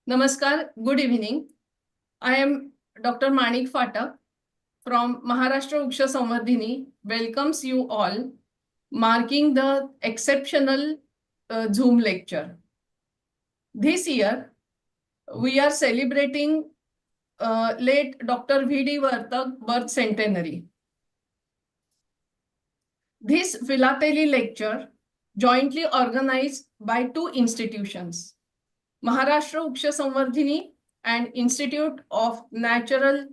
Namaskar, good evening. I am Dr. Manik Fatak from Maharashtra Uksha Samvardhini welcomes you all, marking the exceptional Zoom lecture. This year, we are celebrating late Dr. V.D. Vartak birth centenary. This philately lecture, jointly organized by two institutions, Maharashtra Uksha Samvardhini and Institute of Natural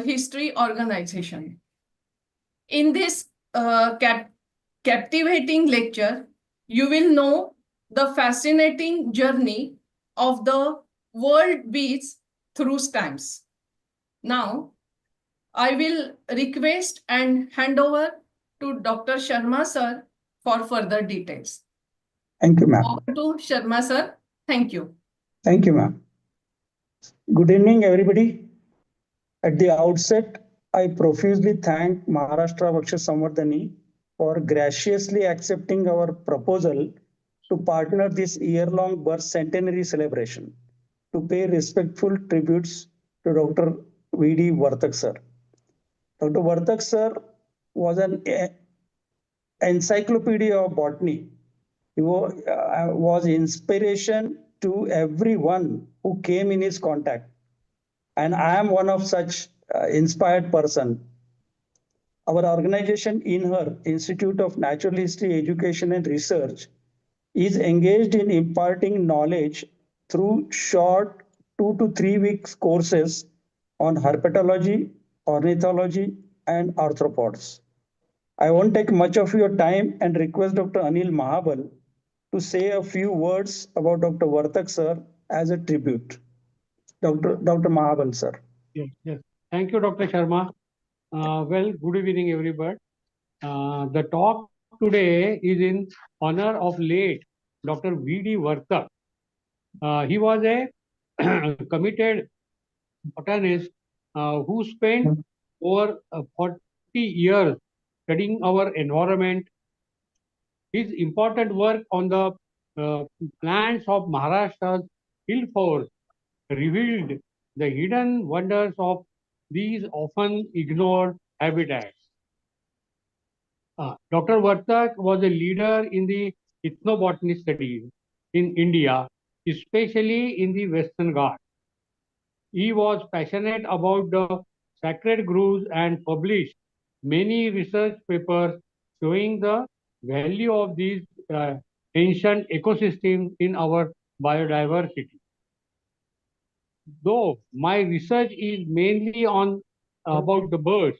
History Organization. In this captivating lecture, you will know the fascinating journey of the world bees through stamps. Now, I will request and hand over to Dr. Sharma sir for further details. Thank you, ma'am. Over to Sharma sir. Thank you. Thank you, ma'am. Good evening, everybody. At the outset, I profusely thank Maharashtra Vaksha Samvardhani for graciously accepting our proposal to partner this year-long birth centenary celebration to pay respectful tributes to Dr. V.D. Vartak sir. Dr. Vartak sir was an encyclopedia of botany. He was inspiration to everyone who came in his contact. And I am one of such inspired person. Our organization, INHER, Institute of Natural History Education and Research, is engaged in imparting knowledge through short 2 to 3 weeks courses on herpetology, ornithology, and arthropods. I won't take much of your time and request Dr. Anil Mahabal to say a few words about Dr. Vartak sir as a tribute. Dr. Mahabal sir. Yes. Thank you, Dr. Sharma. Well, good evening, everybody. The talk today is in honor of late Dr. V.D. Vartak. He was a committed botanist who spent over 40 years studying our environment. His important work on the plants of Maharashtra's hill forest revealed the hidden wonders of these often ignored habitats. Dr. Vartak was a leader in the ethnobotany studies in India, especially in the Western Ghats. He was passionate about the sacred groves and published many research papers showing the value of these ancient ecosystems in our biodiversity. Though my research is mainly on about the birds,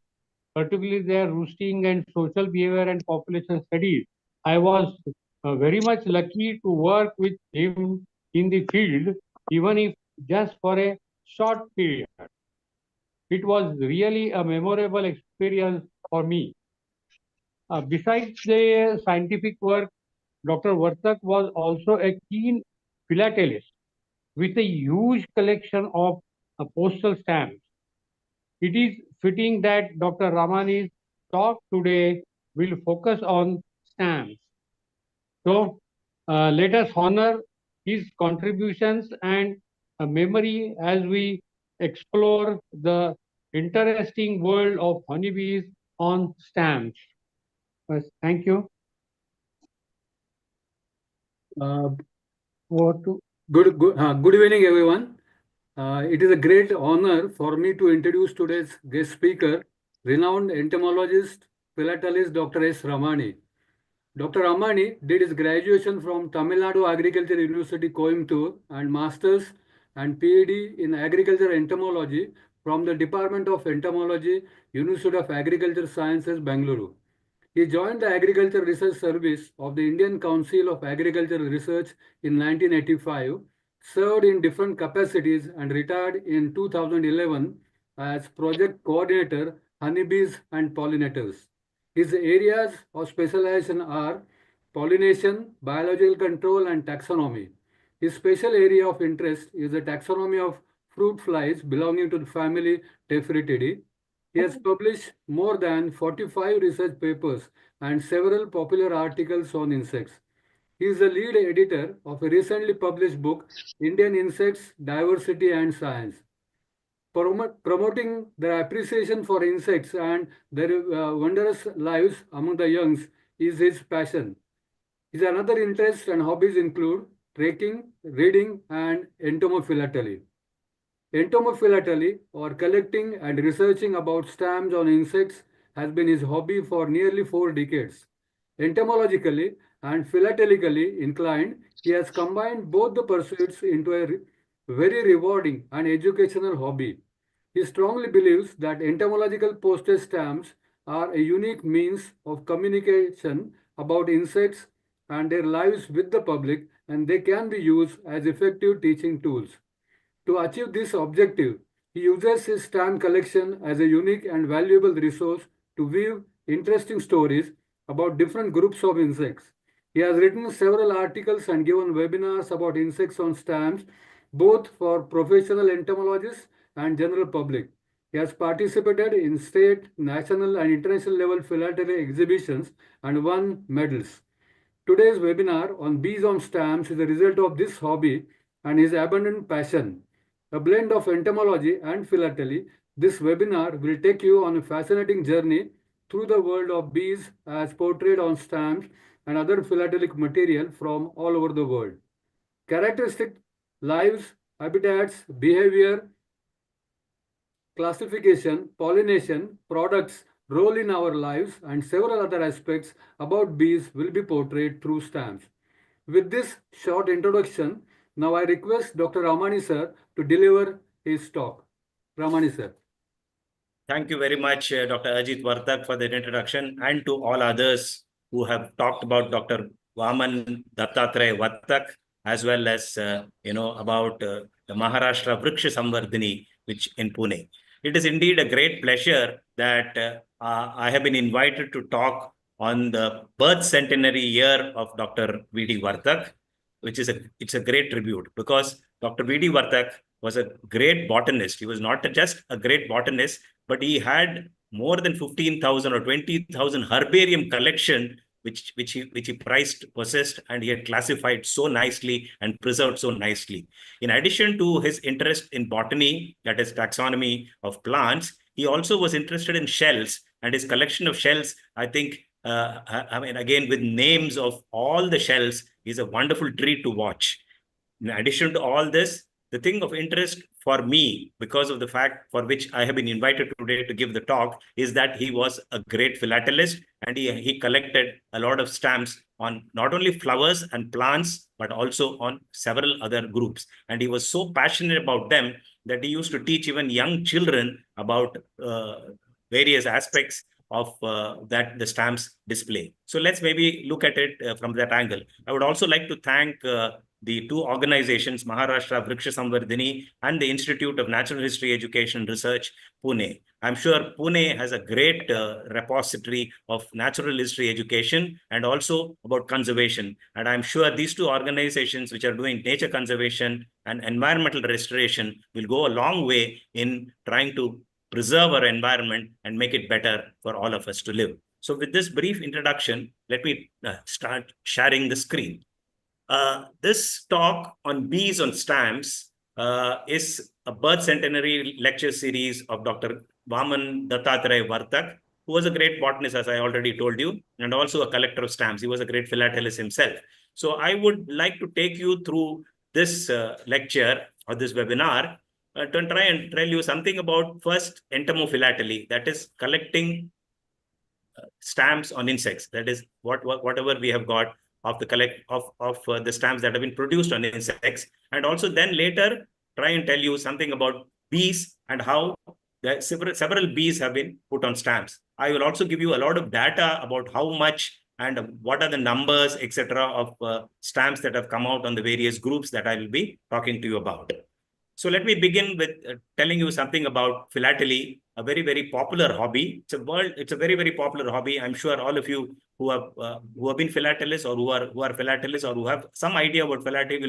particularly their roosting and social behavior and population studies, I was very much lucky to work with him in the field, even if just for a short period. It was really a memorable experience for me. Besides the scientific work, Dr. Vartak was also a keen philatelist with a huge collection of postal stamps. It is fitting that Dr. Ramani's talk today will focus on stamps. So let us honor his contributions and memory as we explore the interesting world of honeybees on stamps. Thank you. Good evening, everyone. It is a great honor for me to introduce today's guest speaker, renowned entomologist, philatelist Dr. S. Ramani. Dr. Ramani did his graduation from Tamil Nadu Agriculture University, Coimbatore, and Masters and PhD in Agriculture Entomology from the Department of Entomology, University of Agriculture Sciences, Bangalore. He joined the Agriculture Research Service of the Indian Council of Agricultural Research in 1985, served in different capacities and retired in 2011 as Project Coordinator, Honeybees and Pollinators. His areas of specialization are pollination, biological control, and taxonomy. His special area of interest is the taxonomy of fruit flies belonging to the family Tephrididae. He has published more than 45 research papers and several popular articles on insects. He is the lead editor of a recently published book, Indian Insects, Diversity and Science. Promoting their appreciation for insects and their wondrous lives among the youngs is his passion. His another interests and hobbies include trekking, reading, and entomophilately. Entomophilately, or collecting and researching about stamps on insects, has been his hobby for nearly 4 decades. Entomologically and philatelically inclined, he has combined both the pursuits into a very rewarding and educational hobby. He strongly believes that entomological postage stamps are a unique means of communication about insects and their lives with the public, and they can be used as effective teaching tools. To achieve this objective, he uses his stamp collection as a unique and valuable resource to weave interesting stories about different groups of insects. He has written several articles and given webinars about insects on stamps, both for professional entomologists and general public. He has participated in state, national, and international level philately exhibitions and won medals. Today's webinar on bees on stamps is a result of this hobby and his abundant passion. A blend of entomology and philately, this webinar will take you on a fascinating journey through the world of bees as portrayed on stamps and other philatelic material from all over the world. Characteristic lives, habitats, behavior, classification, pollination, products, role in our lives, and several other aspects about bees will be portrayed through stamps. With this short introduction, now I request Dr. Ramani sir to deliver his talk. Ramani sir. Thank you very much, Dr. Ajit Vartak, for the introduction, and to all others who have talked about Dr. Vaman Dattatreya Vartak, as well as, about the Maharashtra Vriksha Samvardhini, which in Pune. It is indeed a great pleasure that I have been invited to talk on the birth centenary year of Dr. V.D. Vartak, which is it's a great tribute, because Dr. V.D. Vartak was a great botanist. He was not just a great botanist, but he had more than 15,000 or 20,000 herbarium collection, which he prized, possessed, and he had classified so nicely and preserved so nicely. In addition to his interest in botany, that is taxonomy of plants, he also was interested in shells, and his collection of shells, I think, again, with names of all the shells, is a wonderful treat to watch. In addition to all this, the thing of interest for me, because of the fact for which I have been invited today to give the talk, is that he was a great philatelist, and he collected a lot of stamps on not only flowers and plants, but also on several other groups. And he was so passionate about them that he used to teach even young children about various aspects of that the stamps display. So let's maybe look at it from that angle. I would also like to thank the two organizations, Maharashtra Vriksha Samvardhini and the Institute of Natural History Education and Research, Pune. I'm sure Pune has a great repository of natural history education and also about conservation. And I'm sure these two organizations, which are doing nature conservation and environmental restoration, will go a long way in trying to preserve our environment and make it better for all of us to live. So with this brief introduction, let me start sharing the screen. This talk on bees on stamps is a birth centenary lecture series of Dr. Vaman Dattatreya Vartak, who was a great botanist, as I already told you, and also a collector of stamps. He was a great philatelist himself. So I would like to take you through this lecture or this webinar to try and tell you something about first entomophilately, that is collecting stamps on insects. That is whatever we have got of the the stamps that have been produced on insects, and also then later try and tell you something about bees and how several bees have been put on stamps. I will also give you a lot of data about how much and what are the numbers, etc., of stamps that have come out on the various groups that I will be talking to you about. So let me begin with telling you something about philately, a very, very popular hobby. It's a very, very popular hobby. I'm sure all of you who have been philatelists or who are philatelists or who have some idea about philately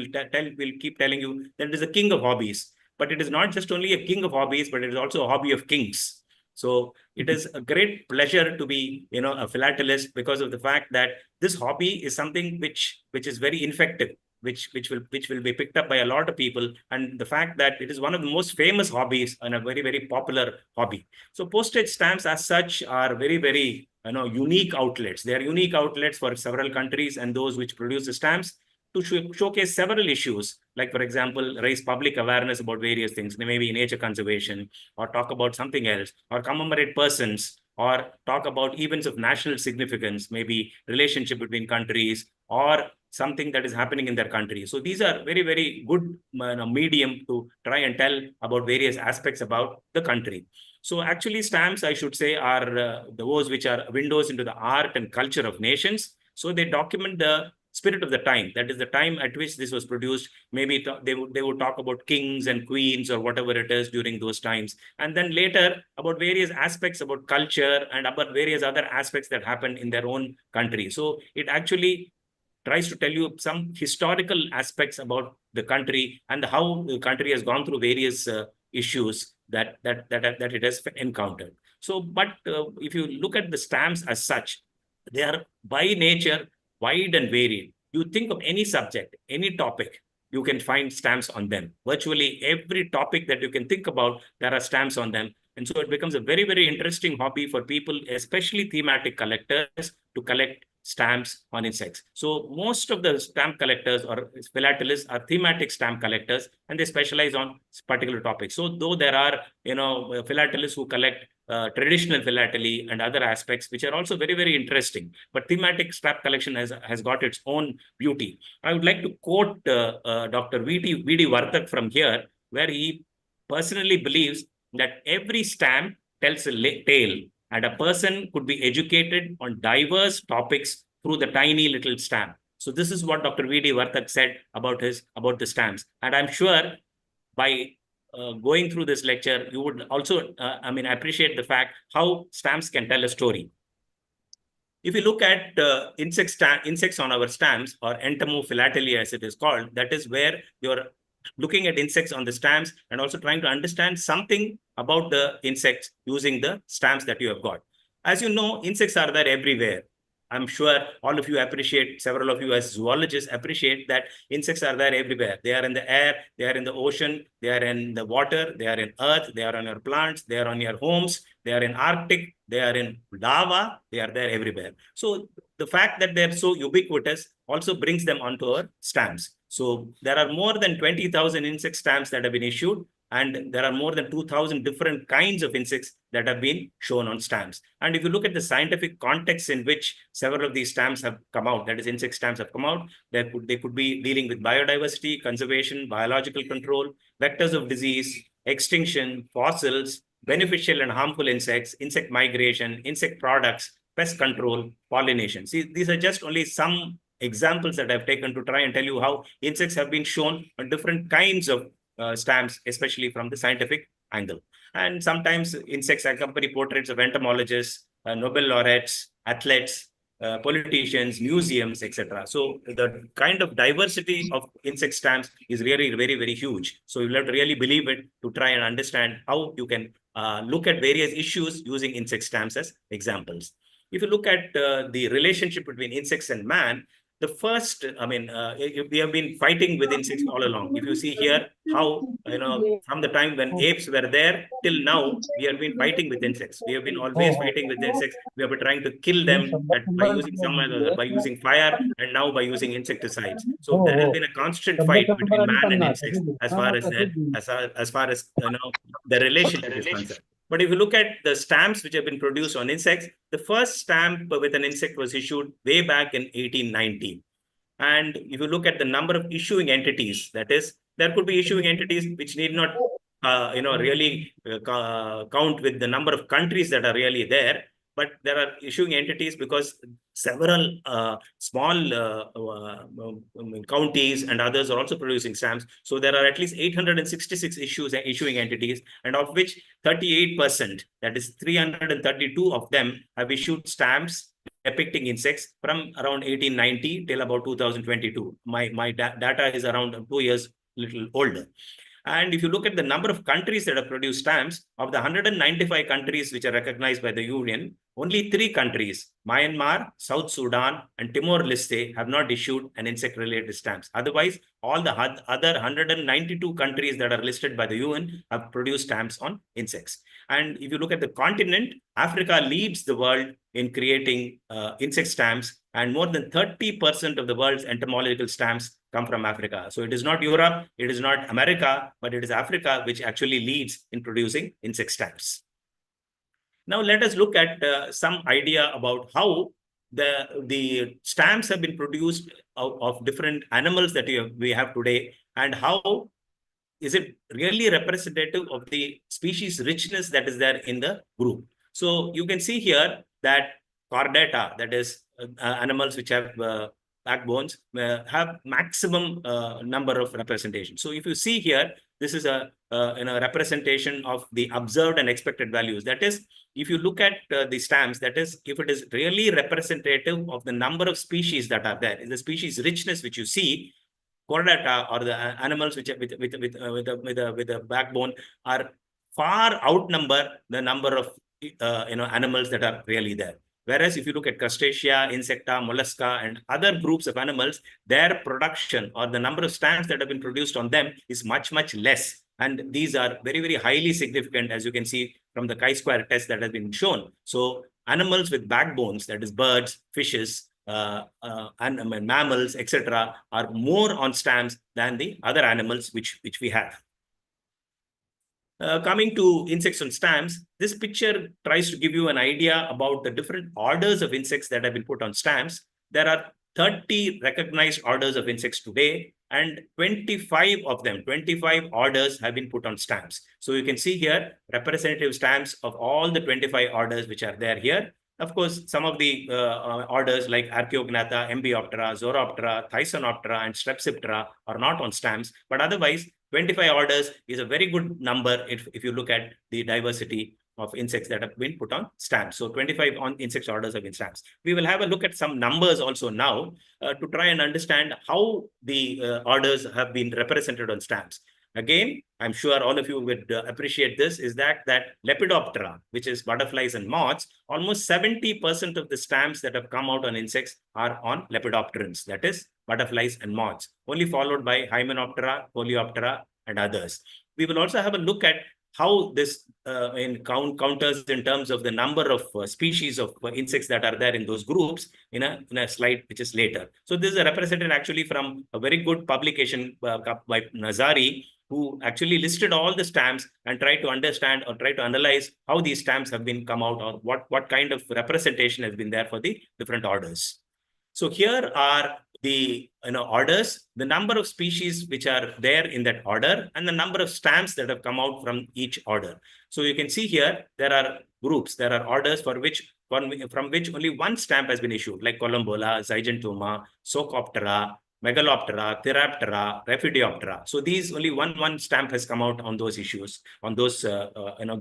will keep telling you that it is a king of hobbies. But it is not just only a king of hobbies, but it is also a hobby of kings. So it is a great pleasure to be, a philatelist, because of the fact that this hobby is something which is very infective, which will be picked up by a lot of people, and the fact that it is one of the most famous hobbies and a very, very popular hobby. So postage stamps as such are very, very unique outlets. They are unique outlets for several countries and those which produce the stamps to showcase several issues, like, for example, raise public awareness about various things, maybe nature conservation, or talk about something else, or commemorate persons, or talk about events of national significance, maybe relationship between countries, or something that is happening in their country. So these are very, very good medium to try and tell about various aspects about the country. So actually, stamps, I should say, are those which are windows into the art and culture of nations. So they document the spirit of the time. That is the time at which this was produced. Maybe they would talk about kings and queens or whatever it is during those times. And then later about various aspects about culture and about various other aspects that happen in their own country. So it actually tries to tell you some historical aspects about the country and how the country has gone through various issues that it has encountered. So, but if you look at the stamps as such, they are by nature wide and varied. You think of any subject, any topic, you can find stamps on them. Virtually every topic that you can think about, there are stamps on them. And so it becomes a very, very interesting hobby for people, especially thematic collectors, to collect stamps on insects. So most of the stamp collectors or philatelists are thematic stamp collectors, and they specialize on particular topics. So though there are, philatelists who collect traditional philately and other aspects, which are also very, very interesting, but thematic stamp collection has got its own beauty. I would like to quote Dr. V.D. Vartak from here, where he personally believes that every stamp tells a tale, and a person could be educated on diverse topics through the tiny little stamp. So this is what Dr. V.D. Vartak said about the stamps. And I'm sure by going through this lecture, you would also, appreciate the fact how stamps can tell a story. If you look at insects on our stamps, or entomophilately as it is called, that is where you're looking at insects on the stamps and also trying to understand something about the insects using the stamps that you have got. As you know, insects are there everywhere. I'm sure all of you appreciate, several of you as zoologists appreciate that insects are there everywhere. They are in the air, they are in the ocean, they are in the water, they are in earth, they are on your plants, they are on your homes, they are in Arctic, they are in lava, they are there everywhere. So the fact that they're so ubiquitous also brings them onto our stamps. So there are more than 20,000 insect stamps that have been issued, and there are more than 2,000 different kinds of insects that have been shown on stamps. And if you look at the scientific context in which several of these stamps have come out, that is, insect stamps have come out, they could be dealing with biodiversity, conservation, biological control, vectors of disease, extinction, fossils, beneficial and harmful insects, insect migration, insect products, pest control, pollination. See, these are just only some examples that I've taken to try and tell you how insects have been shown on different kinds of stamps, especially from the scientific angle. And sometimes insects accompany portraits of entomologists, Nobel laureates, athletes, politicians, museums, etc. So the kind of diversity of insect stamps is really very, very huge. So you'll have to really believe it to try and understand how you can look at various issues using insect stamps as examples. If you look at the relationship between insects and man, the first, we have been fighting with insects all along. If you see here, how, from the time when apes were there till now, we have been fighting with insects. We have been always fighting with insects. We have been trying to kill them by using by using fire, and now by using insecticides. So there has been a constant fight between man and insects as far as the relationship is concerned. But if you look at the stamps which have been produced on insects, the first stamp with an insect was issued way back in 1890. And if you look at the number of issuing entities, that is, there could be issuing entities which need not, really count with the number of countries that are really there. But there are issuing entities because several small counties and others are also producing stamps. So there are at least 866 issuing entities, and of which 38%, that is 332 of them, have issued stamps depicting insects from around 1890 till about 2022. My data is around 2 years little older. And if you look at the number of countries that have produced stamps, of the 195 countries which are recognized by the UN, only 3 countries, Myanmar, South Sudan, and Timor-Leste, have not issued an insect-related stamps. Otherwise, all the other 192 countries that are listed by the UN have produced stamps on insects. And if you look at the continent, Africa leads the world in creating insect stamps, and more than 30% of the world's entomological stamps come from Africa. So it is not Europe, it is not America, but it is Africa which actually leads in producing insect stamps. Now let us look at some idea about how the stamps have been produced of different animals that we have today, and how is it really representative of the species richness that is there in the group. So you can see here that chordata, that is animals which have backbones, have maximum number of representations. So if you see here, this is a representation of the observed and expected values. That is, if you look at the stamps, that is, if it is really representative of the number of species that are there, in the species richness which you see, chordata, or the animals which are with a backbone, are far outnumber the number of animals that are really there. Whereas if you look at crustacea, insecta, mollusca, and other groups of animals, their production or the number of stamps that have been produced on them is much, much less. And these are very, very highly significant, as you can see from the chi-square test that has been shown. So animals with backbones, that is birds, fishes, and mammals, etc., are more on stamps than the other animals which we have. Coming to insects on stamps, this picture tries to give you an idea about the different orders of insects that have been put on stamps. There are 30 recognized orders of insects today, and 25 of them, 25 orders have been put on stamps. So you can see here representative stamps of all the 25 orders which are there here. Of course, some of the orders like Archaeognatha, Embioptera, Zoroptera, Thyssanoptera, and Strepsiptera are not on stamps, but otherwise 25 orders is a very good number if you look at the diversity of insects that have been put on stamps. So 25 on insects orders have been stamps. We will have a look at some numbers also now to try and understand how the orders have been represented on stamps. Again, I'm sure all of you would appreciate this, is that Lepidoptera, which is butterflies and moths, almost 70% of the stamps that have come out on insects are on Lepidopterans, that is butterflies and moths, only followed by Hymenoptera, Coleoptera, and others. We will also have a look at how this counters in terms of the number of species of insects that are there in those groups in a slide which is later. So this is represented actually from a very good publication by Nazari, who actually listed all the stamps and tried to understand or try to analyze how these stamps have been come out, or what kind of representation has been there for the different orders. So here are the orders, the number of species which are there in that order, and the number of stamps that have come out from each order. So you can see here there are groups, there are orders from which only one stamp has been issued, like Columbola, Zygentoma, Sochoptera, Megaloptera, Theraptera, Raphidioptera. So these only one stamp has come out on those issues, on those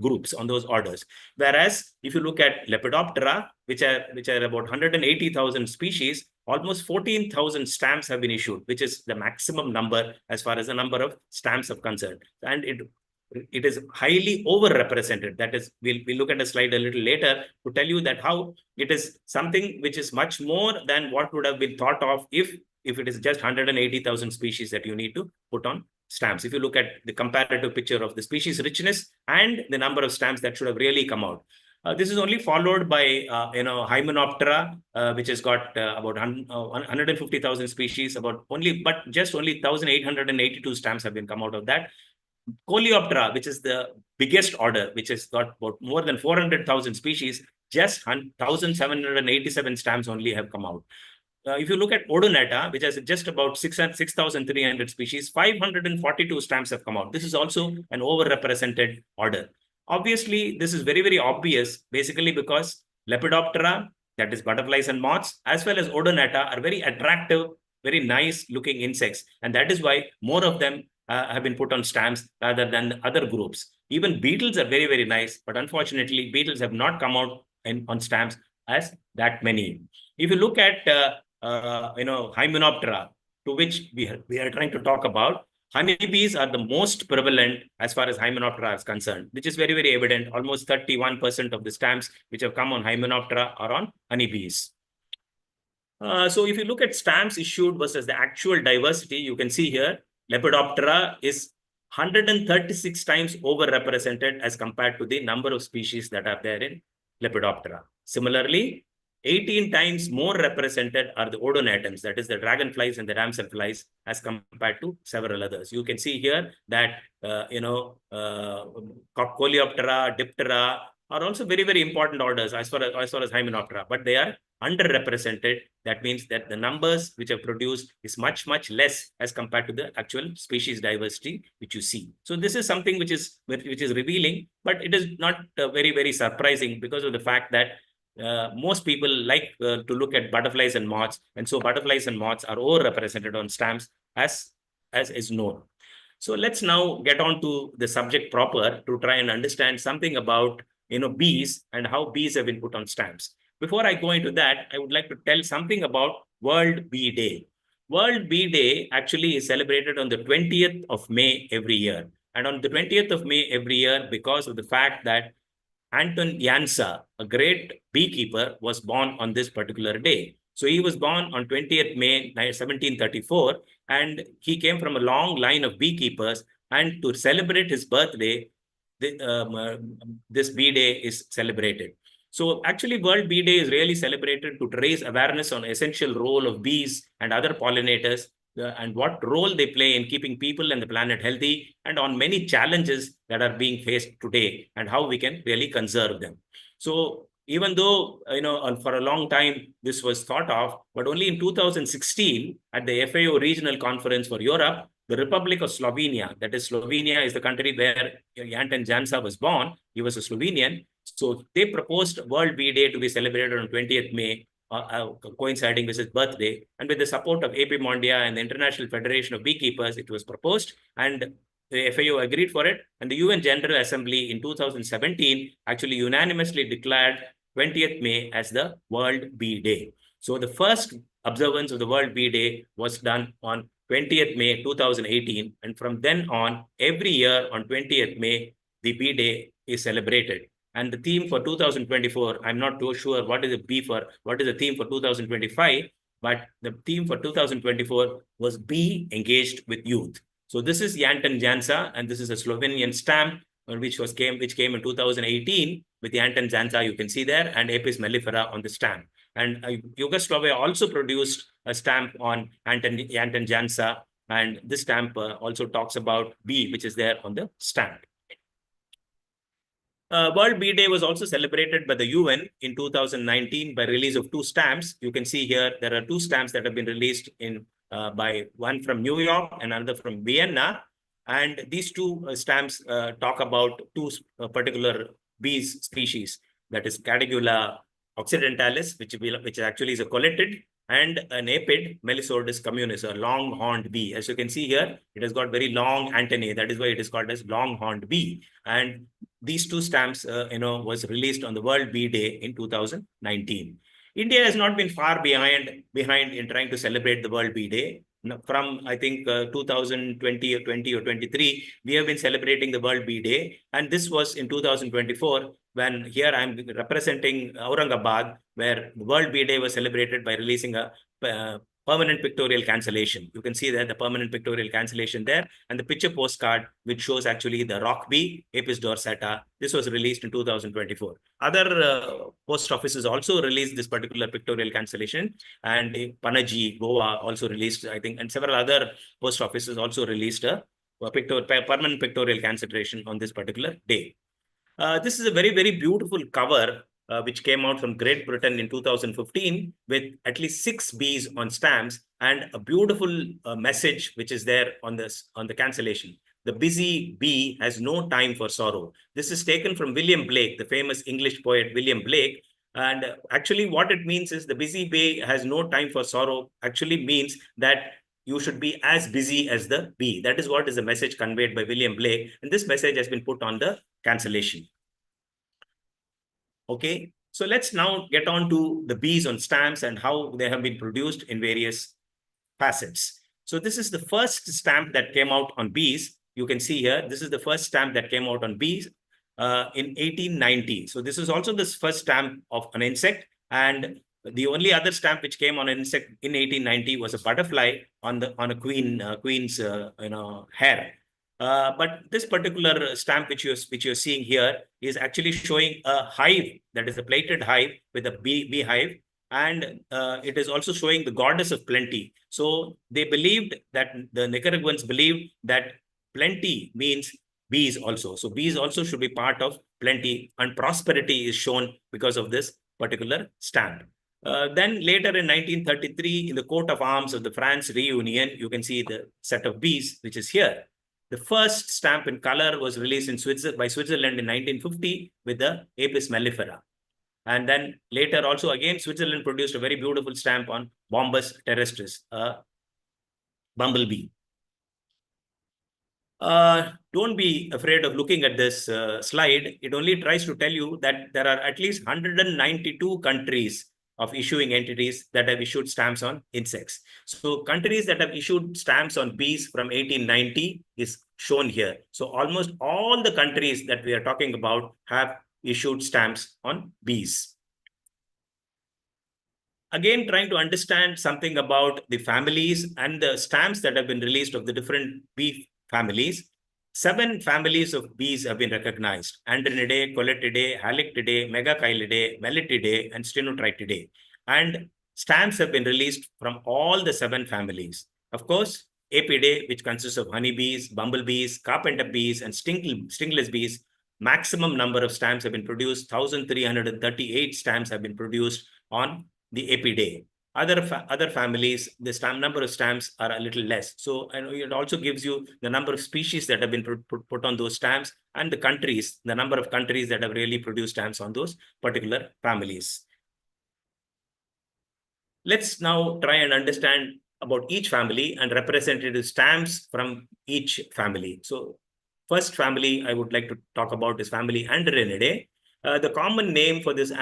groups, on those orders. Whereas if you look at Lepidoptera, which are about 180,000 species, almost 14,000 stamps have been issued, which is the maximum number as far as the number of stamps are concerned. And it is highly overrepresented. That is, we'll look at a slide a little later to tell you that how it is something which is much more than what would have been thought of if it is just 180,000 species that you need to put on stamps. If you look at the comparative picture of the species richness and the number of stamps that should have really come out. This is only followed by Hymenoptera, which has got about 150,000 species, but just only 1,882 stamps have been come out of that. Coleoptera, which is the biggest order, which has got about more than 400,000 species, just 1,787 stamps only have come out. If you look at Odonata, which has just about 6,300 species, 542 stamps have come out. This is also an overrepresented order. Obviously, this is very, very obvious, basically because Lepidoptera, that is butterflies and moths, as well as Odonata, are very attractive, very nice looking insects. And that is why more of them have been put on stamps rather than the other groups. Even beetles are very, very nice, but unfortunately, beetles have not come out on stamps as that many. If you look at Hymenoptera, to which we are trying to talk about, Honeybees are the most prevalent as far as Hymenoptera is concerned, which is very, very evident. Almost 31% of the stamps which have come on Hymenoptera are on honeybees. So if you look at stamps issued versus the actual diversity, you can see here, Lepidoptera is 136 times overrepresented as compared to the number of species that are there in Lepidoptera. Similarly, 18 times more represented are the odonatums, that is the dragonflies and the damselflies, as compared to several others. You can see here that, Coleoptera, Diptera are also very, very important orders as far as Hymenoptera, but they are underrepresented. That means that the numbers which are produced is much, much less as compared to the actual species diversity which you see. So this is something which is revealing, but it is not very, very surprising because of the fact that most people like to look at butterflies and moths, and so butterflies and moths are overrepresented on stamps as is known. So let's now get on to the subject proper to try and understand something about bees and how bees have been put on stamps. Before I go into that, I would like to tell something about World Bee Day. World Bee Day actually is celebrated on the 20th of May every year. And on the 20th of May every year, because of the fact that Anton Jansa, a great beekeeper, was born on this particular day. So he was born on 20th May 1734, and he came from a long line of beekeepers. And to celebrate his birthday, this bee day is celebrated. So actually, World Bee Day is really celebrated to raise awareness on essential role of bees and other pollinators, and what role they play in keeping people and the planet healthy, and on many challenges that are being faced today and how we can really conserve them. So even though, for a long time this was thought of, but only in 2016 at the FAO Regional Conference for Europe, the Republic of Slovenia, that is Slovenia is the country where Anton Jansa was born. He was a Slovenian. So they proposed World Bee Day to be celebrated on 20th May, coinciding with his birthday. And with the support of AP Mondia and the International Federation of Beekeepers, it was proposed, and the FAO agreed for it. And the UN General Assembly in 2017 actually unanimously declared 20th May as the World Bee Day. So the first observance of the World Bee Day was done on 20th May 2018. And from then on, every year on 20th May, the Bee Day is celebrated. And the theme for 2024, I'm not too sure what is the theme for 2025, but the theme for 2024 was Be Engaged with Youth. So this is Anton Jansa, and this is a Slovenian stamp which came in 2018 with the Anton Jansa, you can see there, and Apis mellifera on the stamp. And Yugoslavia also produced a stamp on Anton Jansa, and this stamp also talks about bee, which is there on the stamp. World Bee Day was also celebrated by the UN in 2019 by release of 2 stamps. You can see here there are 2 stamps that have been released by one from New York and another from Vienna. And these 2 stamps talk about 2 particular bees species, that is Cadigula occidentalis, which actually is a colletid, and an apid, Melisordus communis, a long-horned bee. As you can see here, it has got very long antennae. That is why it is called as long-horned bee. And these 2 stamps, was released on the World Bee Day in 2019. India has not been far behind in trying to celebrate the World Bee Day. From, I think, 2020 or 23, we have been celebrating the World Bee Day. And this was in 2024, when here I'm representing Aurangabad, where the World Bee Day was celebrated by releasing a permanent pictorial cancellation. You can see there the permanent pictorial cancellation there, and the picture postcard, which shows actually the rock bee, Apis dorsata. This was released in 2024. Other post offices also released this particular pictorial cancellation, and Panaji, Goa also released, I think, and several other post offices also released a permanent pictorial cancellation on this particular day. This is a very, very beautiful cover which came out from Great Britain in 2015 with at least 6 bees on stamps and a beautiful message which is there on the cancellation. The busy bee has no time for sorrow. This is taken from William Blake, the famous English poet William Blake. And actually what it means is the busy bee has no time for sorrow actually means that you should be as busy as the bee. That is what is the message conveyed by William Blake. And this message has been put on the cancellation. Okay, so let's now get on to the bees on stamps and how they have been produced in various facets. So this is the first stamp that came out on bees. You can see here, this is the first stamp that came out on bees in 1890. So this is also the first stamp of an insect. And the only other stamp which came on an insect in 1890 was a butterfly on a queen's hair. But this particular stamp which you're seeing here is actually showing a hive, that is a plated hive with a beehive, and it is also showing the goddess of plenty. So they believed that the Nicaraguans believed that plenty means bees also. So bees also should be part of plenty, and prosperity is shown because of this particular stamp. Then later in 1933, in the coat of arms of the France Reunion, you can see the set of bees, which is here. The first stamp in color was released in by Switzerland in 1950 with the Apis mellifera. And then later also again, Switzerland produced a very beautiful stamp on Bombus terrestris, a bumblebee. Don't be afraid of looking at this slide. It only tries to tell you that there are at least 192 countries of issuing entities that have issued stamps on insects. So countries that have issued stamps on bees from 1890 is shown here. So almost all the countries that we are talking about have issued stamps on bees. Again, trying to understand something about the families and the stamps that have been released of the different bee families. 7 families of bees have been recognized: Andrinidae, Coletidae, Halictidae, Megachilidae, Melitidae, and Stenotritidae. And stamps have been released from all the 7 families. Of course, Apidae, which consists of honeybees, bumblebees, carpenter bees, and stingless bees, maximum number of stamps have been produced. 1,338 stamps have been produced on the Apidae. Other families, the number of stamps are a little less. So it also gives you the number of species that have been put on those stamps, and the countries, the number of countries that have really produced stamps on those particular families. Let's now try and understand about each family and representative stamps from each family. So first family I would like to talk about is family Andrinidae. The common name for this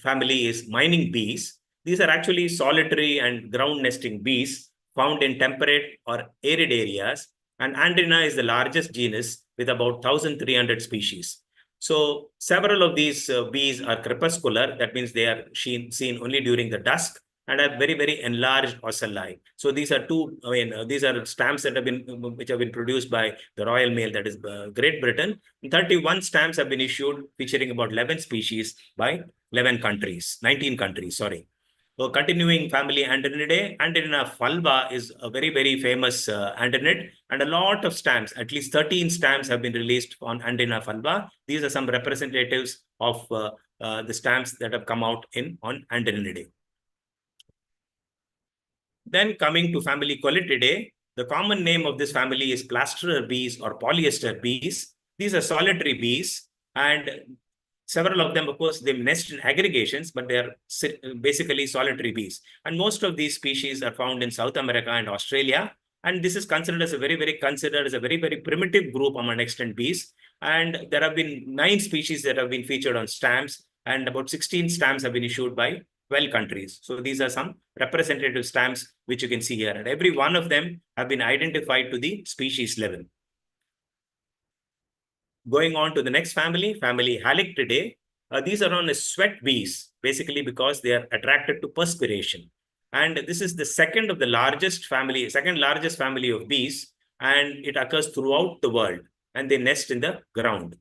family is mining bees. These are actually solitary and ground nesting bees found in temperate or arid areas. And Andrina is the largest genus with about 1,300 species. So several of these bees are crepuscular. That means they are seen only during the dusk, and have very, very enlarged ocelli. So these are these are stamps that which have been produced by the Royal Mail, that is Great Britain. 31 stamps have been issued featuring about 11 species by 19 countries, sorry. So continuing family Andrinidae, Andrina fulva is a very, very famous andrinid, and a lot of stamps, at least 13 stamps have been released on Andrina fulva. These are some representatives of the stamps that have come out on Andrinidae. Then coming to family Coletidae, the common name of this family is plasterer bees or polyester bees. These are solitary bees, and several of them, of course, they nest in aggregations, but they are basically solitary bees. And most of these species are found in South America and Australia. And this is considered as a very, very primitive group among extant bees. And there have been 9 species that have been featured on stamps, and about 16 stamps have been issued by 12 countries. So these are some representative stamps which you can see here, and every one of them have been identified to the species level. Going on to the next family Halictidae. These are known as sweat bees, basically because they are attracted to perspiration. And this is the second largest family of bees, and it occurs throughout the world, and they nest in the ground.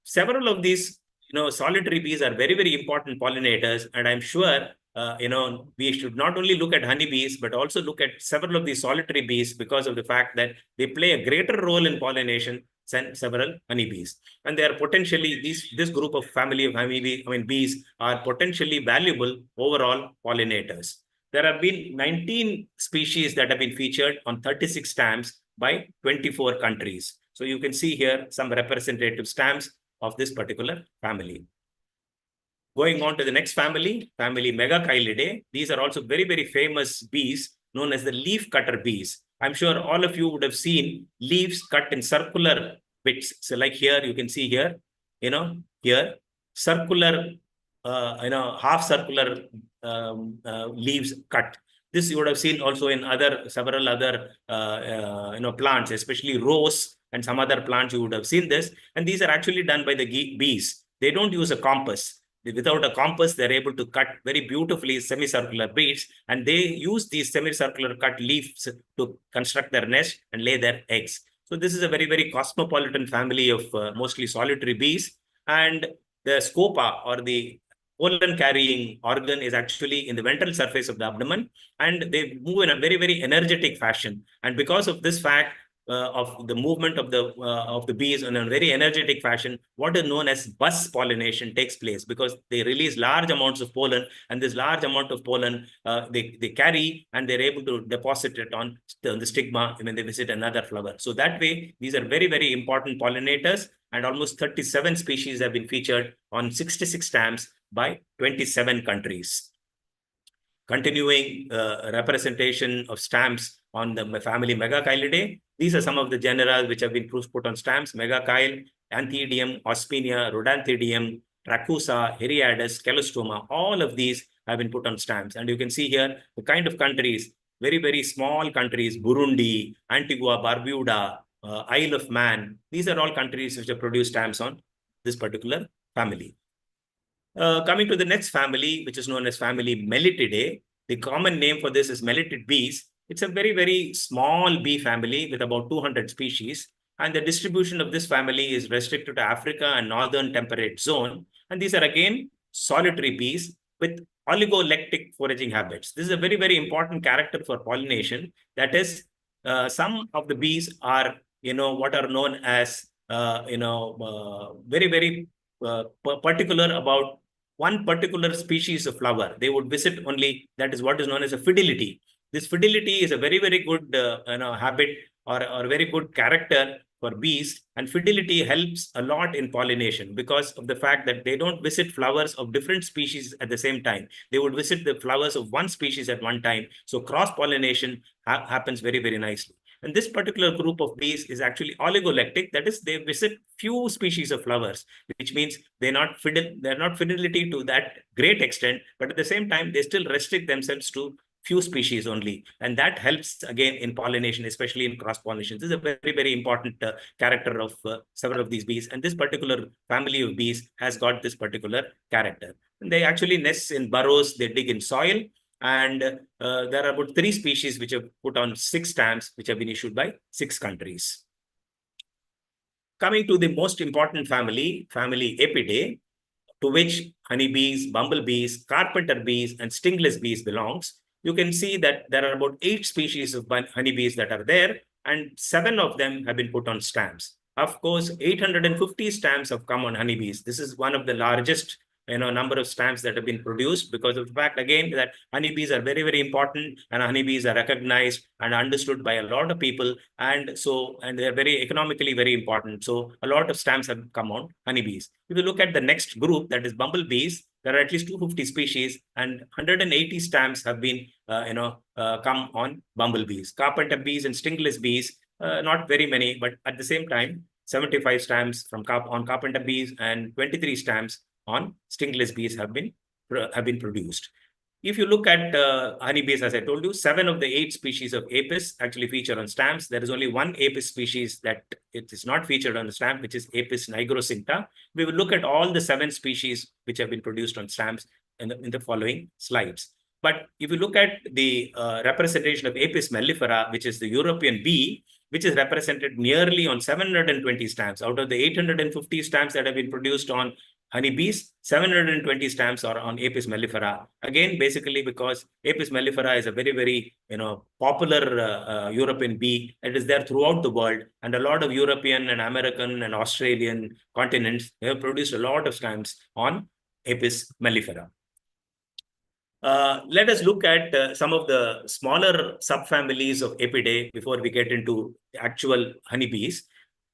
Several of these solitary bees are very, very important pollinators, and I'm sure we should not only look at honeybees, but also look at several of these solitary bees because of the fact that they play a greater role in pollination than several honeybees. And they are potentially, this group of family of bees are potentially valuable overall pollinators. There have been 19 species that have been featured on 36 stamps by 24 countries. So you can see here some representative stamps of this particular family. Going on to the next family Megachilidae. These are also very, very famous bees known as the leaf cutter bees. I'm sure all of you would have seen leaves cut in circular bits. So like here, you can see here, here, circular, half circular leaves cut. This you would have seen also in several other plants, especially rose and some other plants. You would have seen this, and these are actually done by the bees. They don't use a compass. Without a compass, they're able to cut very beautifully semicircular beads, and they use these semicircular cut leaves to construct their nest and lay their eggs. So this is a very, very cosmopolitan family of mostly solitary bees, and the scopa, or the pollen carrying organ, is actually in the ventral surface of the abdomen, and they move in a very, very energetic fashion. And because of this fact, of the movement of the bees in a very energetic fashion, what is known as buzz pollination takes place, because they release large amounts of pollen, and this large amount of pollen they carry, and they're able to deposit it on the stigma when they visit another flower. So that way, these are very, very important pollinators, and almost 37 species have been featured on 66 stamps by 27 countries. Continuing representation of stamps on the family Megacylidae. These are some of the genera which have been put on stamps: Megachyle, Anthidium, Ospinia, Rodanthidium, Tracusa, Hyriadus, Calostoma. All of these have been put on stamps. And you can see here the kind of countries, very, very small countries: Burundi, Antigua, Barbuda, Isle of Man. These are all countries which have produced stamps on this particular family. Coming to the next family, which is known as family Melitidae. The common name for this is melitid bees. It's a very, very small bee family with about 200 species. And the distribution of this family is restricted to Africa and northern temperate zone. And these are again solitary bees with oligolectic foraging habits. This is a very, very important character for pollination. That is, some of the bees are, what are known as, very, very particular about one particular species of flower. They would visit only, that is what is known as a fidelity. This fidelity is a very, very good habit, or very good character for bees, and fidelity helps a lot in pollination because of the fact that they don't visit flowers of different species at the same time. They would visit the flowers of one species at one time. So cross-pollination happens very, very nicely. And this particular group of bees is actually oligolectic. That is, they visit few species of flowers, which means they're not fidelity to that great extent, but at the same time, they still restrict themselves to few species only. And that helps again in pollination, especially in cross-pollination. This is a very, very important character of several of these bees. And this particular family of bees has got this particular character. And they actually nest in burrows. They dig in soil. And there are about 3 species which have put on 6 stamps, which have been issued by 6 countries. Coming to the most important family, family Apidae, to which honeybees, bumblebees, carpenter bees, and stingless bees belongs. You can see that there are about 8 species of honeybees that are there, and 7 of them have been put on stamps. Of course, 850 stamps have come on honeybees. This is one of the largest number of stamps that have been produced, because of the fact, again, that honeybees are very, very important, and honeybees are recognized and understood by a lot of people. And they're very economically very important. So a lot of stamps have come on honeybees. If you look at the next group, that is bumblebees, there are at least 250 species, and 180 stamps have been, come on bumblebees. Carpenter bees and stingless bees, not very many, but at the same time, 75 stamps on carpenter bees and 23 stamps on stingless bees have been produced. If you look at honeybees, as I told you, 7 of the 8 species of Apis actually feature on stamps. There is only one Apis species that it is not featured on the stamp, which is Apis nigroscincta. We will look at all the 7 species which have been produced on stamps in the following slides. But if you look at the representation of Apis mellifera, which is the European bee, which is represented nearly on 720 stamps. Out of the 850 stamps that have been produced on honeybees, 720 stamps are on Apis mellifera. Again, basically because Apis mellifera is a very, very popular European bee. It is there throughout the world, and a lot of European and American and Australian continents have produced a lot of stamps on Apis mellifera. Let us look at some of the smaller subfamilies of Apidae before we get into the actual honeybees.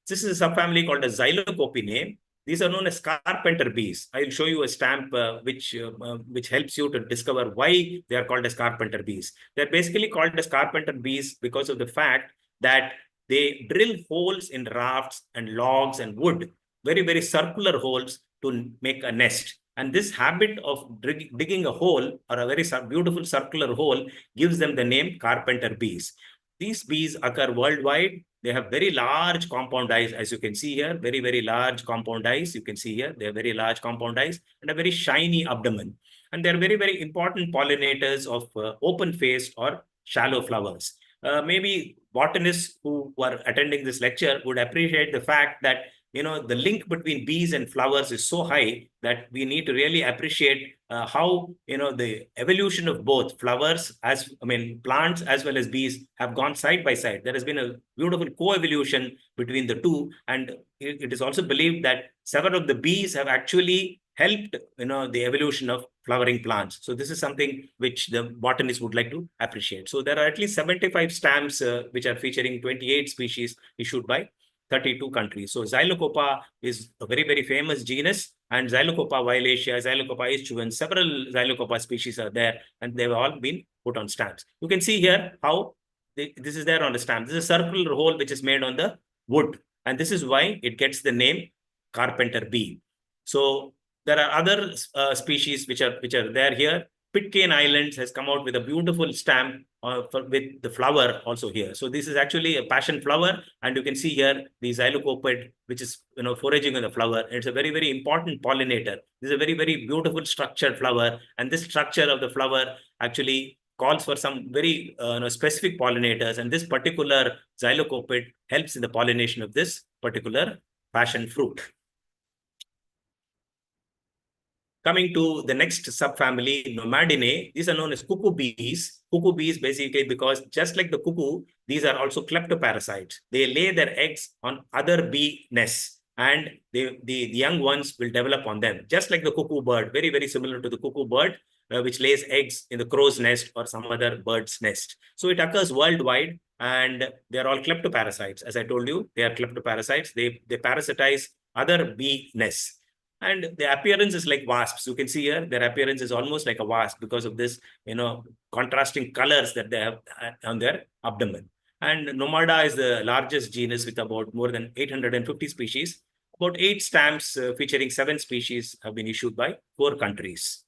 This is a subfamily called as Xylocopinae. These are known as carpenter bees. I will show you a stamp which helps you to discover why they are called as carpenter bees. They're basically called as carpenter bees because of the fact that they drill holes in rafts and logs and wood, very, very circular holes to make a nest. And this habit of digging a hole, or a very beautiful circular hole, gives them the name carpenter bees. These bees occur worldwide. They have very large compound eyes, as you can see here, very, very large compound eyes. You can see here, they have very large compound eyes and a very shiny abdomen. And they're very, very important pollinators of open-faced or shallow flowers. Maybe botanists who are attending this lecture would appreciate the fact that the link between bees and flowers is so high that we need to really appreciate how the evolution of both flowers, plants as well as bees, have gone side by side. There has been a beautiful co-evolution between the two, and it is also believed that several of the bees have actually helped the evolution of flowering plants. So this is something which the botanists would like to appreciate. So there are at least 75 stamps which are featuring 28 species issued by 32 countries. So Xylocopa is a very, very famous genus, and Xylocopa violacea, Xylocopa ischuans, several Xylocopa species are there, and they've all been put on stamps. You can see here how this is there on the stamp. This is a circular hole which is made on the wood, and this is why it gets the name carpenter bee. So there are other species which are there here. Pitcairn Islands has come out with a beautiful stamp with the flower also here. So this is actually a passion flower, and you can see here the xylocopid, which is foraging on the flower. It's a very, very important pollinator. This is a very, very beautiful structured flower, and this structure of the flower actually calls for some very specific pollinators, and this particular xylocopid helps in the pollination of this particular passion fruit. Coming to the next subfamily, Nomadinae, these are known as cuckoo bees. Cuckoo bees basically because just like the cuckoo, these are also kleptoparasites. They lay their eggs on other bee nests, and the young ones will develop on them. Just like the cuckoo bird, very, very similar to the cuckoo bird, which lays eggs in the crow's nest or some other bird's nest. So it occurs worldwide, and they're all kleptoparasites. As I told you, they are kleptoparasites. They parasitize other bee nests. And the appearance is like wasps. You can see here, their appearance is almost like a wasp because of this, contrasting colors that they have on their abdomen. And Nomada is the largest genus with about more than 850 species. About 8 stamps featuring 7 species have been issued by 4 countries.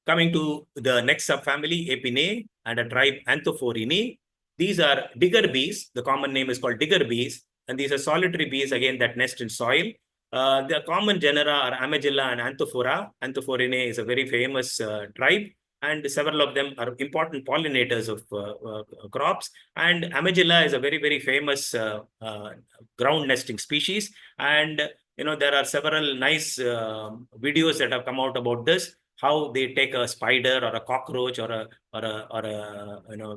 Coming to the next subfamily, Apinae, and a tribe Anthophorini. These are digger bees. The common name is called digger bees. And these are solitary bees, again, that nest in soil. The common genera are Amegilla and Anthophora. Anthophorini is a very famous tribe, and several of them are important pollinators of crops. And Amegilla is a very, very famous ground nesting species. And there are several nice videos that have come out about this, how they take a spider or a cockroach or a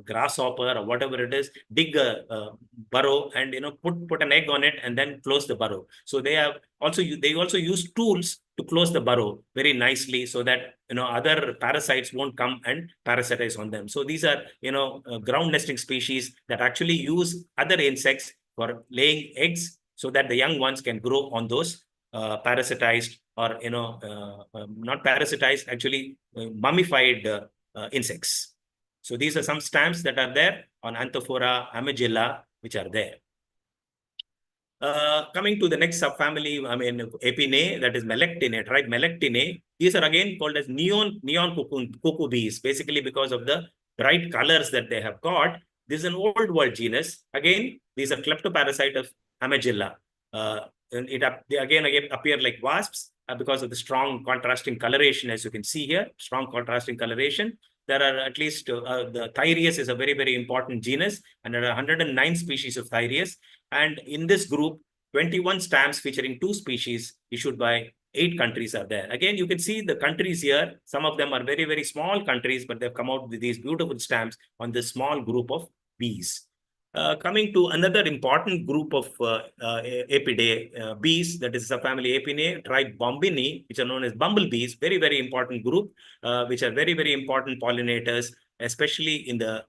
grasshopper or whatever it is, dig a burrow and put an egg on it and then close the burrow. So they also use tools to close the burrow very nicely so that other parasites won't come and parasitize on them. So these are ground nesting species that actually use other insects for laying eggs so that the young ones can grow on those parasitized or not parasitized, actually mummified insects. So these are some stamps that are there on Anthophora, Amegilla, which are there. Coming to the next subfamily, Apinae, that is Melectinae, tribe Melectinae. These are again called as neon cuckoo bees, basically because of the bright colors that they have got. This is an old world genus. Again, these are kleptoparasite of Amegilla. They again appear like wasps because of the strong contrasting coloration, as you can see here, strong contrasting coloration. There are at least, the Thyreus is a very, very important genus, and there are 109 species of Thyreus. And in this group, 21 stamps featuring 2 species issued by 8 countries are there. Again, you can see the countries here. Some of them are very, very small countries, but they've come out with these beautiful stamps on this small group of bees. Coming to another important group of Apidae bees, that is subfamily Apinae, tribe Bombini, which are known as bumblebees, very, very important group, which are very, very important pollinators, especially in the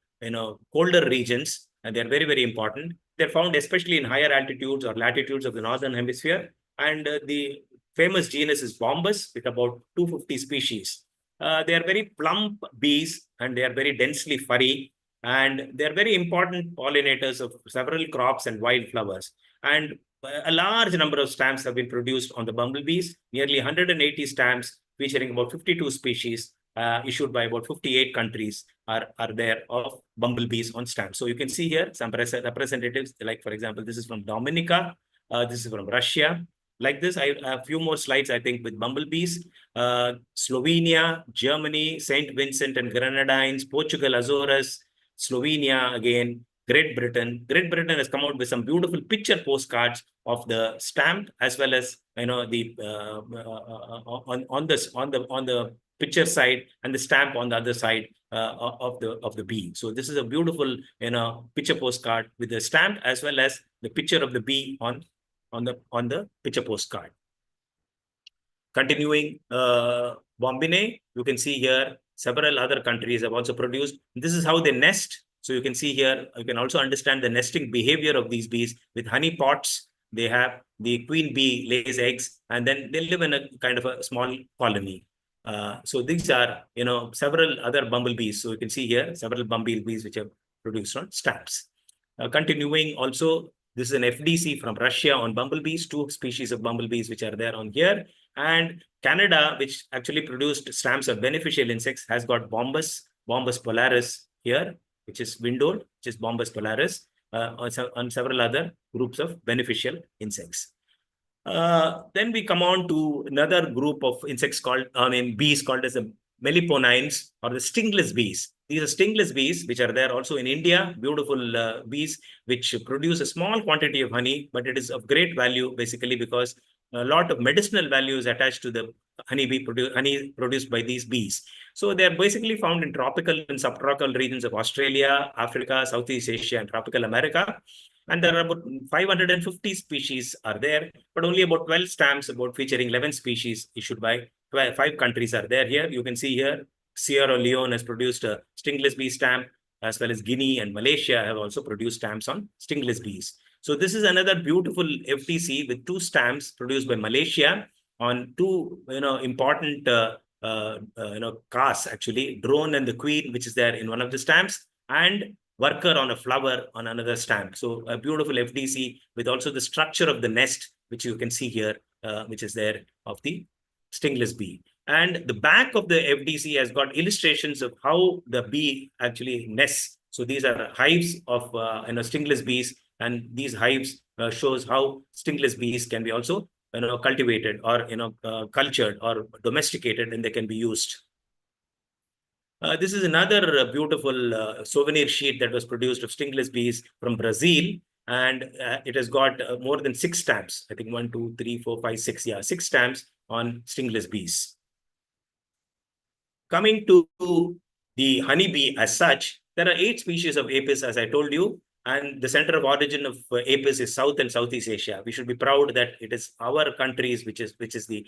colder regions, and they're very, very important. They're found especially in higher altitudes or latitudes of the northern hemisphere, and the famous genus is Bombus with about 250 species. They are very plump bees, and they are very densely furry. And they're very important pollinators of several crops and wildflowers. And a large number of stamps have been produced on the bumblebees, nearly 180 stamps featuring about 52 species issued by about 58 countries are there of bumblebees on stamps. So you can see here some representatives, like for example, this is from Dominica, this is from Russia. Like this, I have a few more slides, I think, with bumblebees. Slovenia, Germany, St. Vincent and Grenadines, Portugal, Azores, Slovenia again, Great Britain. Great Britain has come out with some beautiful picture postcards of the stamp, as well as the on the picture side and the stamp on the other side of the bee. So this is a beautiful picture postcard with the stamp as well as the picture of the bee on the picture postcard. Continuing Bombine, you can see here several other countries have also produced. This is how they nest. So you can see here, you can also understand the nesting behavior of these bees with honey pots. They have the queen bee lays eggs, and then they live in a kind of a small colony. So these are, several other bumblebees. So you can see here several bumblebees which are produced on stamps. Continuing also, this is an FDC from Russia on bumblebees, 2 species of bumblebees which are there on here. And Canada, which actually produced stamps of beneficial insects, has got Bombus polaris here, which is windowed, which is Bombus polaris, on several other groups of beneficial insects. Then we come on to another group of insects called, bees called as the meliponines or the stingless bees. These are stingless bees, which are there also in India, beautiful bees, which produce a small quantity of honey, but it is of great value basically because a lot of medicinal value is attached to the honey produced by these bees. So they're basically found in tropical and subtropical regions of Australia, Africa, Southeast Asia, and tropical America. And there are about 550 species are there, but only about 12 stamps featuring 11 species issued by 5 countries are there here. You can see here, Sierra Leone has produced a stingless bee stamp, as well as Guinea and Malaysia have also produced stamps on stingless bees. So this is another beautiful FTC with 2 stamps produced by Malaysia on 2 important casts, actually, drone and the queen, which is there in one of the stamps, and worker on a flower on another stamp. So a beautiful FDC with also the structure of the nest, which you can see here, which is there of the stingless bee. And the back of the FDC has got illustrations of how the bee actually nests. So these are hives of stingless bees, and these hives shows how stingless bees can be also cultivated or cultured or domesticated, and they can be used. This is another beautiful souvenir sheet that was produced of stingless bees from Brazil, and it has got more than 6 stamps. I think 1, 2, 3, 4, 5, 6. Yeah, 6 stamps on stingless bees. Coming to the honeybee as such, there are 8 species of apis, as I told you, and the center of origin of apis is South and Southeast Asia. We should be proud that it is our countries which is the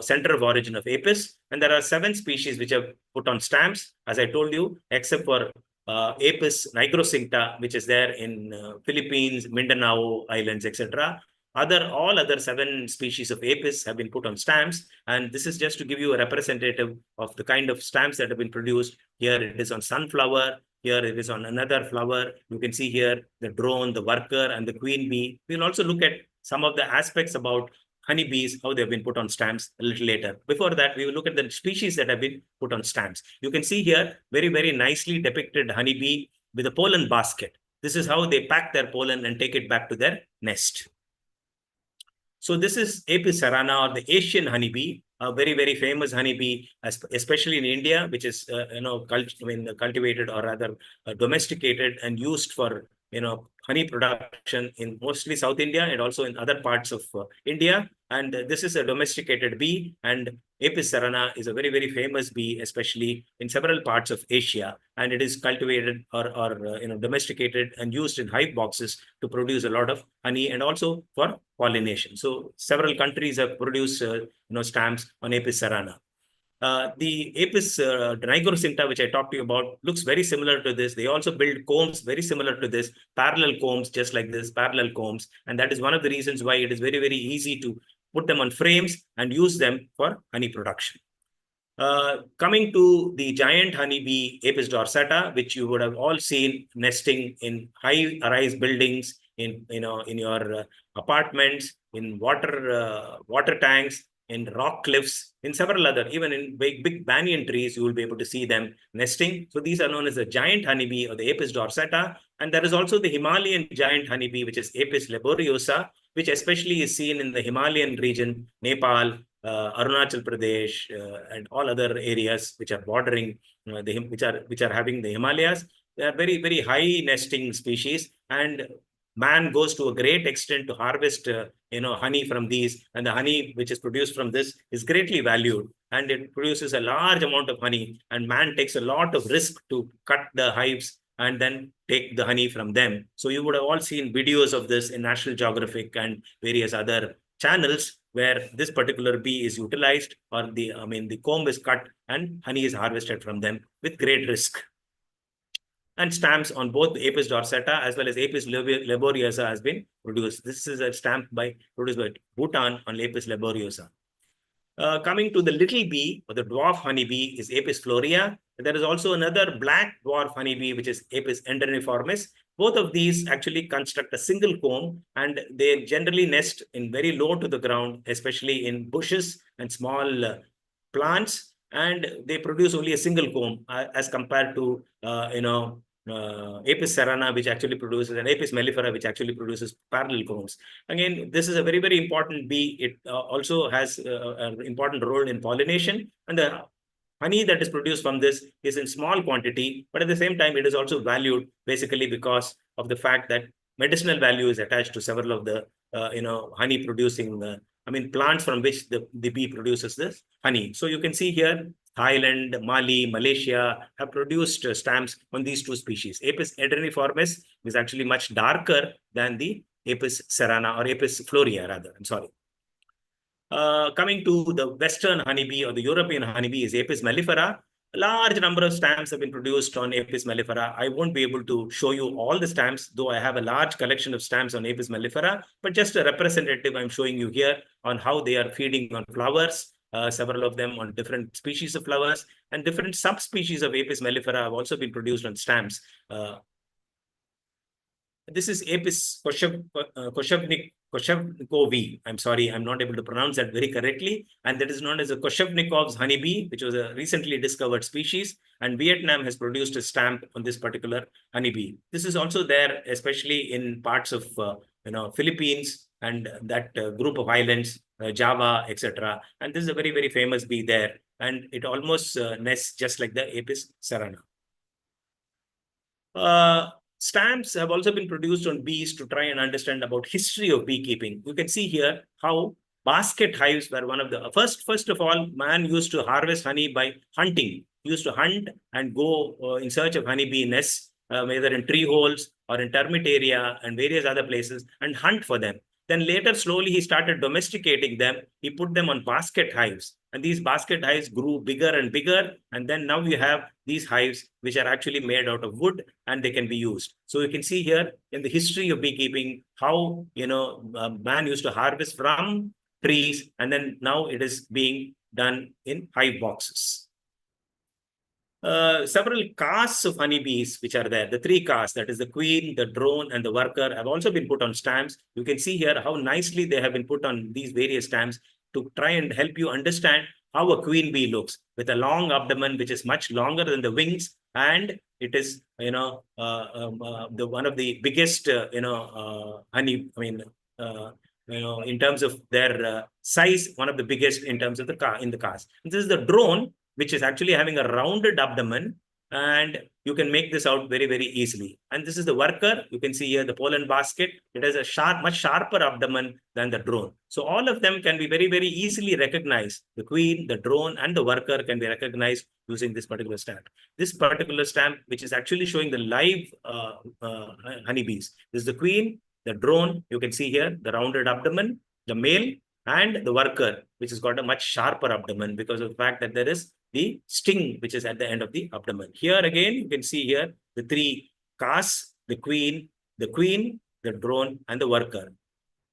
center of origin of apis. And there are 7 species which are put on stamps, as I told you, except for Apis nigrocincta, which is there in Philippines, Mindanao Islands, etc. All other 7 species of apis have been put on stamps, and this is just to give you a representative of the kind of stamps that have been produced. Here it is on sunflower. Here it is on another flower. You can see here the drone, the worker, and the queen bee. We'll also look at some of the aspects about honeybees, how they've been put on stamps a little later. Before that, we will look at the species that have been put on stamps. You can see here very, very nicely depicted honeybee with a pollen basket. This is how they pack their pollen and take it back to their nest. So this is Apis cerana, or the Asian honeybee, a very, very famous honeybee, especially in India, which is cultivated or rather domesticated and used for honey production in mostly South India and also in other parts of India. And this is a domesticated bee, and Apis cerana is a very, very famous bee, especially in several parts of Asia. And it is cultivated or domesticated and used in hive boxes to produce a lot of honey and also for pollination. So several countries have produced stamps on Apis cerana. The Apis nigrocincta, which I talked to you about, looks very similar to this. They also build combs very similar to this, parallel combs, just like this, parallel combs. And that is one of the reasons why it is very, very easy to put them on frames and use them for honey production. Coming to the giant honeybee, Apis dorsata, which you would have all seen nesting in high-rise buildings in your apartments, in water tanks, in rock cliffs, in several other, even in big banyan trees, you will be able to see them nesting. So these are known as the giant honeybee or the Apis dorsata. And there is also the Himalayan giant honeybee, which is Apis laboriosa, which especially is seen in the Himalayan region, Nepal, Arunachal Pradesh, and all other areas which are bordering, which are having the Himalayas. They are very, very high nesting species, and man goes to a great extent to harvest honey from these, and the honey which is produced from this is greatly valued, and it produces a large amount of honey, and man takes a lot of risk to cut the hives and then take the honey from them. So you would have all seen videos of this in National Geographic and various other channels where this particular bee is utilized, or the comb is cut and honey is harvested from them with great risk. And stamps on both Apis dorsata as well as Apis laboriosa has been produced. This is a stamp produced by Bhutan on Apis laboriosa. Coming to the little bee, or the dwarf honeybee, is Apis florea. There is also another black dwarf honeybee, which is Apis endorniformis. Both of these actually construct a single comb, and they generally nest in very low to the ground, especially in bushes and small plants, and they produce only a single comb as compared to Apis cerana, which actually produces, and Apis mellifera, which actually produces parallel combs. Again, this is a very, very important bee. It also has an important role in pollination, and the honey that is produced from this is in small quantity, but at the same time, it is also valued basically because of the fact that medicinal value is attached to several of the honey producing plants from which the bee produces this honey. So you can see here, Thailand, Mali, Malaysia have produced stamps on these two species. Apis endorniformis is actually much darker than the Apis cerana, or Apis florea rather. I'm sorry. Coming to the Western honeybee or the European honeybee is Apis mellifera. A large number of stamps have been produced on Apis mellifera. I won't be able to show you all the stamps, though I have a large collection of stamps on Apis mellifera, but just a representative I'm showing you here on how they are feeding on flowers, several of them on different species of flowers, and different subspecies of Apis mellifera have also been produced on stamps. This is Apis Koshovnikovi. I'm sorry, I'm not able to pronounce that very correctly. And that is known as a Koshovnikov's honeybee, which was a recently discovered species. And Vietnam has produced a stamp on this particular honeybee. This is also there, especially in parts of Philippines and that group of islands, Java, etc. And this is a very, very famous bee there. And it almost nests just like the Apis cerana. Stamps have also been produced on bees to try and understand about history of beekeeping. You can see here how basket hives were one of the first of all, man used to harvest honey by hunting. He used to hunt and go in search of honeybee nests, whether in tree holes or in termite area and various other places, and hunt for them. Then later, slowly, he started domesticating them. He put them on basket hives. And these basket hives grew bigger and bigger. And then now you have these hives, which are actually made out of wood, and they can be used. So you can see here in the history of beekeeping, how, man used to harvest from trees, and then now it is being done in hive boxes. Several castes of honeybees which are there, the three castes, that is the queen, the drone, and the worker, have also been put on stamps. You can see here how nicely they have been put on these various stamps to try and help you understand how a queen bee looks, with a long abdomen which is much longer than the wings, and it is the one of the biggest honey. In terms of their size, one of the biggest in terms of the caste. And this is the drone, which is actually having a rounded abdomen, and you can make this out very, very easily. And this is the worker. You can see here the pollen basket. It has a much sharper abdomen than the drone. So all of them can be very, very easily recognized. The queen, the drone, and the worker can be recognized using this particular stamp. This particular stamp, which is actually showing the live honeybees. This is the queen, the drone. You can see here the rounded abdomen, the male, and the worker, which has got a much sharper abdomen because of the fact that there is the sting, which is at the end of the abdomen. Here again, you can see here the three castes, the queen, the drone, and the worker.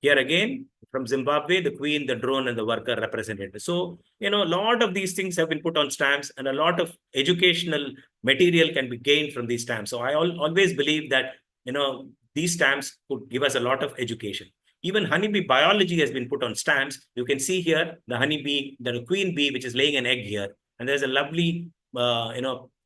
Here again, from Zimbabwe, the queen, the drone, and the worker represented. So, a lot of these things have been put on stamps, and a lot of educational material can be gained from these stamps. So I always believe that, these stamps could give us a lot of education. Even honeybee biology has been put on stamps. You can see here the honeybee, the queen bee, which is laying an egg here. And there's a lovely,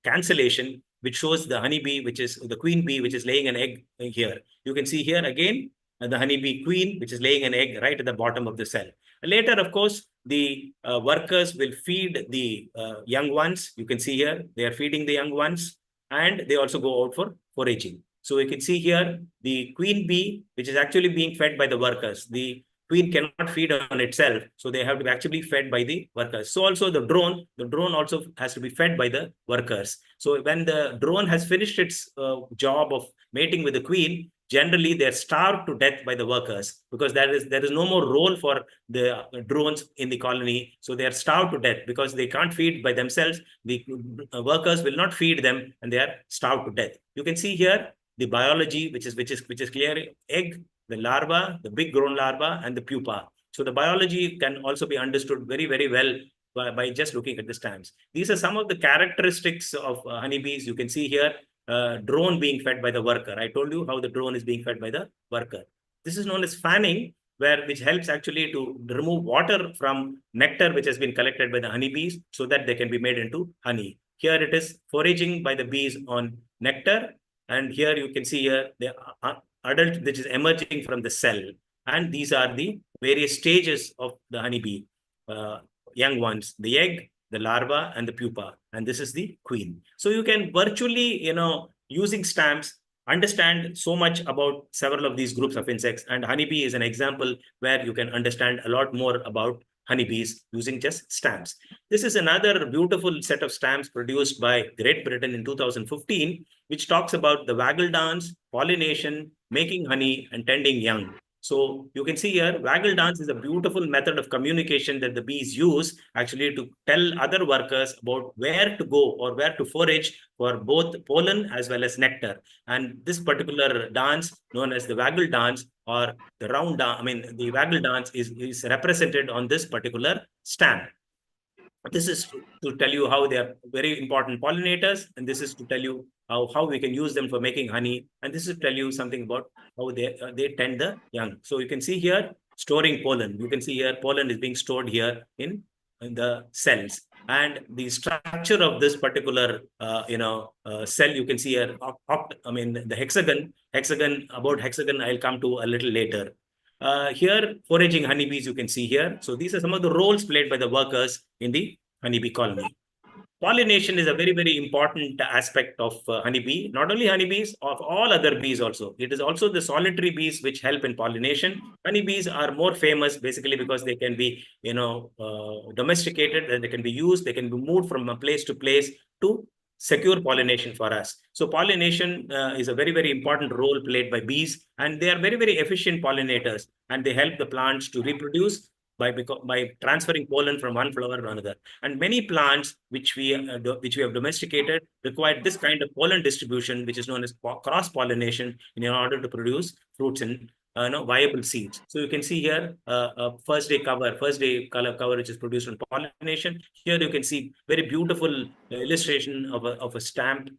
cancellation, which shows the honeybee, which is the queen bee, which is laying an egg here. You can see here again, the honeybee queen, which is laying an egg right at the bottom of the cell. Later, of course, the workers will feed the young ones. You can see here, they are feeding the young ones, and they also go out for foraging. So you can see here the queen bee, which is actually being fed by the workers. The queen cannot feed on itself, so they have to be actually fed by the workers. So also the drone also has to be fed by the workers. So when the drone has finished its job of mating with the queen, generally they're starved to death by the workers, because there is no more role for the drones in the colony. So they are starved to death because they can't feed by themselves. The workers will not feed them, and they are starved to death. You can see here the biology, which is clear: egg, the larva, the big grown larva, and the pupa. So the biology can also be understood very, very well by just looking at the stamps. These are some of the characteristics of honeybees. You can see here drone being fed by the worker. I told you how the drone is being fed by the worker. This is known as fanning, which helps actually to remove water from nectar which has been collected by the honeybees, so that they can be made into honey. Here it is foraging by the bees on nectar, and here you can see here the adult which is emerging from the cell. And these are the various stages of the honeybee, young ones, the egg, the larva, and the pupa. And this is the queen. So you can virtually, using stamps, understand so much about several of these groups of insects. And honeybee is an example where you can understand a lot more about honeybees using just stamps. This is another beautiful set of stamps produced by Great Britain in 2015, which talks about the waggle dance, pollination, making honey, and tending young. So you can see here, waggle dance is a beautiful method of communication that the bees use actually to tell other workers about where to go or where to forage for both pollen as well as nectar. And this particular dance, known as the waggle dance or the round dance, the waggle dance is represented on this particular stamp. This is to tell you how they are very important pollinators, and this is to tell you how we can use them for making honey, and this is to tell you something about how they tend the young. So you can see here storing pollen. You can see here pollen is being stored here in the cells, and the structure of this particular cell, you can see here the hexagon. About hexagon I'll come to a little later. Here, foraging honeybees, you can see here. So these are some of the roles played by the workers in the honeybee colony. Pollination is a very, very important aspect of honeybee. Not only honeybees, of all other bees also. It is also the solitary bees which help in pollination. Honeybees are more famous basically because they can be, domesticated, and they can be used. They can be moved from a place to place to secure pollination for us. So pollination is a very, very important role played by bees, and they are very, very efficient pollinators, and they help the plants to reproduce by transferring pollen from one flower to another. And many plants which we have domesticated require this kind of pollen distribution, which is known as cross pollination, in order to produce fruits and viable seeds. So you can see here first day color cover, which is produced from pollination. Here you can see very beautiful illustration of a stamp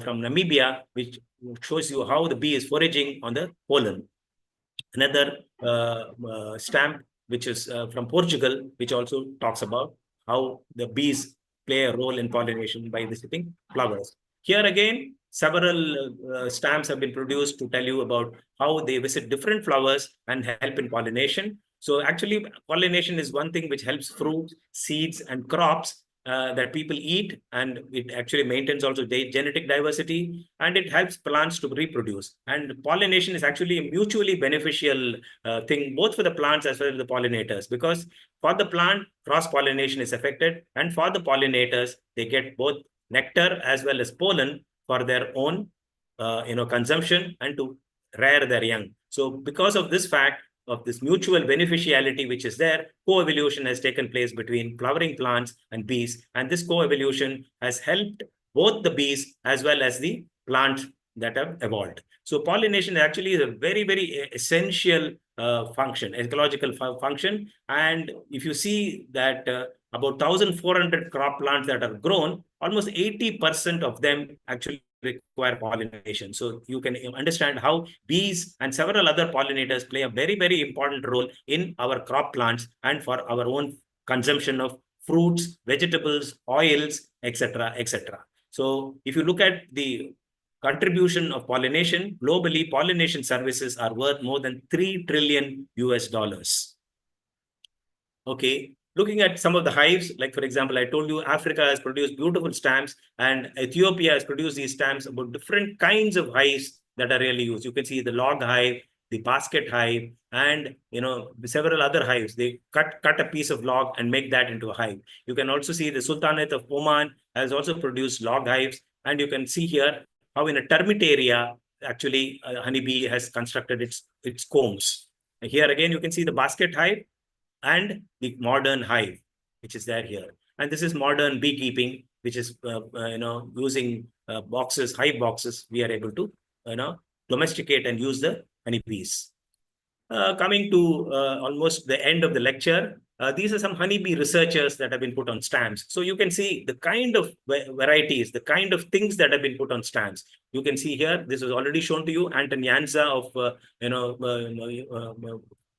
from Namibia, which shows you how the bee is foraging on the pollen. Another stamp which is from Portugal, which also talks about how the bees play a role in pollination by visiting flowers. Here again, several stamps have been produced to tell you about how they visit different flowers and help in pollination. So actually, pollination is one thing which helps fruits, seeds, and crops that people eat, and it actually maintains also genetic diversity, and it helps plants to reproduce. And pollination is actually a mutually beneficial thing, both for the plants as well as the pollinators, because for the plant, cross-pollination is affected, and for the pollinators, they get both nectar as well as pollen for their own consumption and to rear their young. So because of this fact, of this mutual beneficiality which is there, co-evolution has taken place between flowering plants and bees, and this co-evolution has helped both the bees as well as the plants that have evolved. So pollination actually is a very, very essential function, ecological function. And if you see that about 1,400 crop plants that are grown, almost 80% of them actually require pollination. So you can understand how bees and several other pollinators play a very, very important role in our crop plants and for our own consumption of fruits, vegetables, oils, etc., etc. So if you look at the contribution of pollination, globally, pollination services are worth more than 3 trillion US dollars. Okay, looking at some of the hives, like for example, I told you Africa has produced beautiful stamps and Ethiopia has produced these stamps about different kinds of hives that are really used. You can see the log hive, the basket hive, and several other hives. They cut a piece of log and make that into a hive. You can also see the Sultanate of Oman has also produced log hives, and you can see here how in a termite area, actually, a honeybee has constructed its combs. Here again, you can see the basket hive and the modern hive, which is there here. And this is modern beekeeping, which is using boxes, hive boxes. We are able to domesticate and use the honeybees. Coming to almost the end of the lecture, these are some honeybee researchers that have been put on stamps. So you can see the kind of varieties, the kind of things that have been put on stamps. You can see here, this was already shown to you, Anton Jansa of,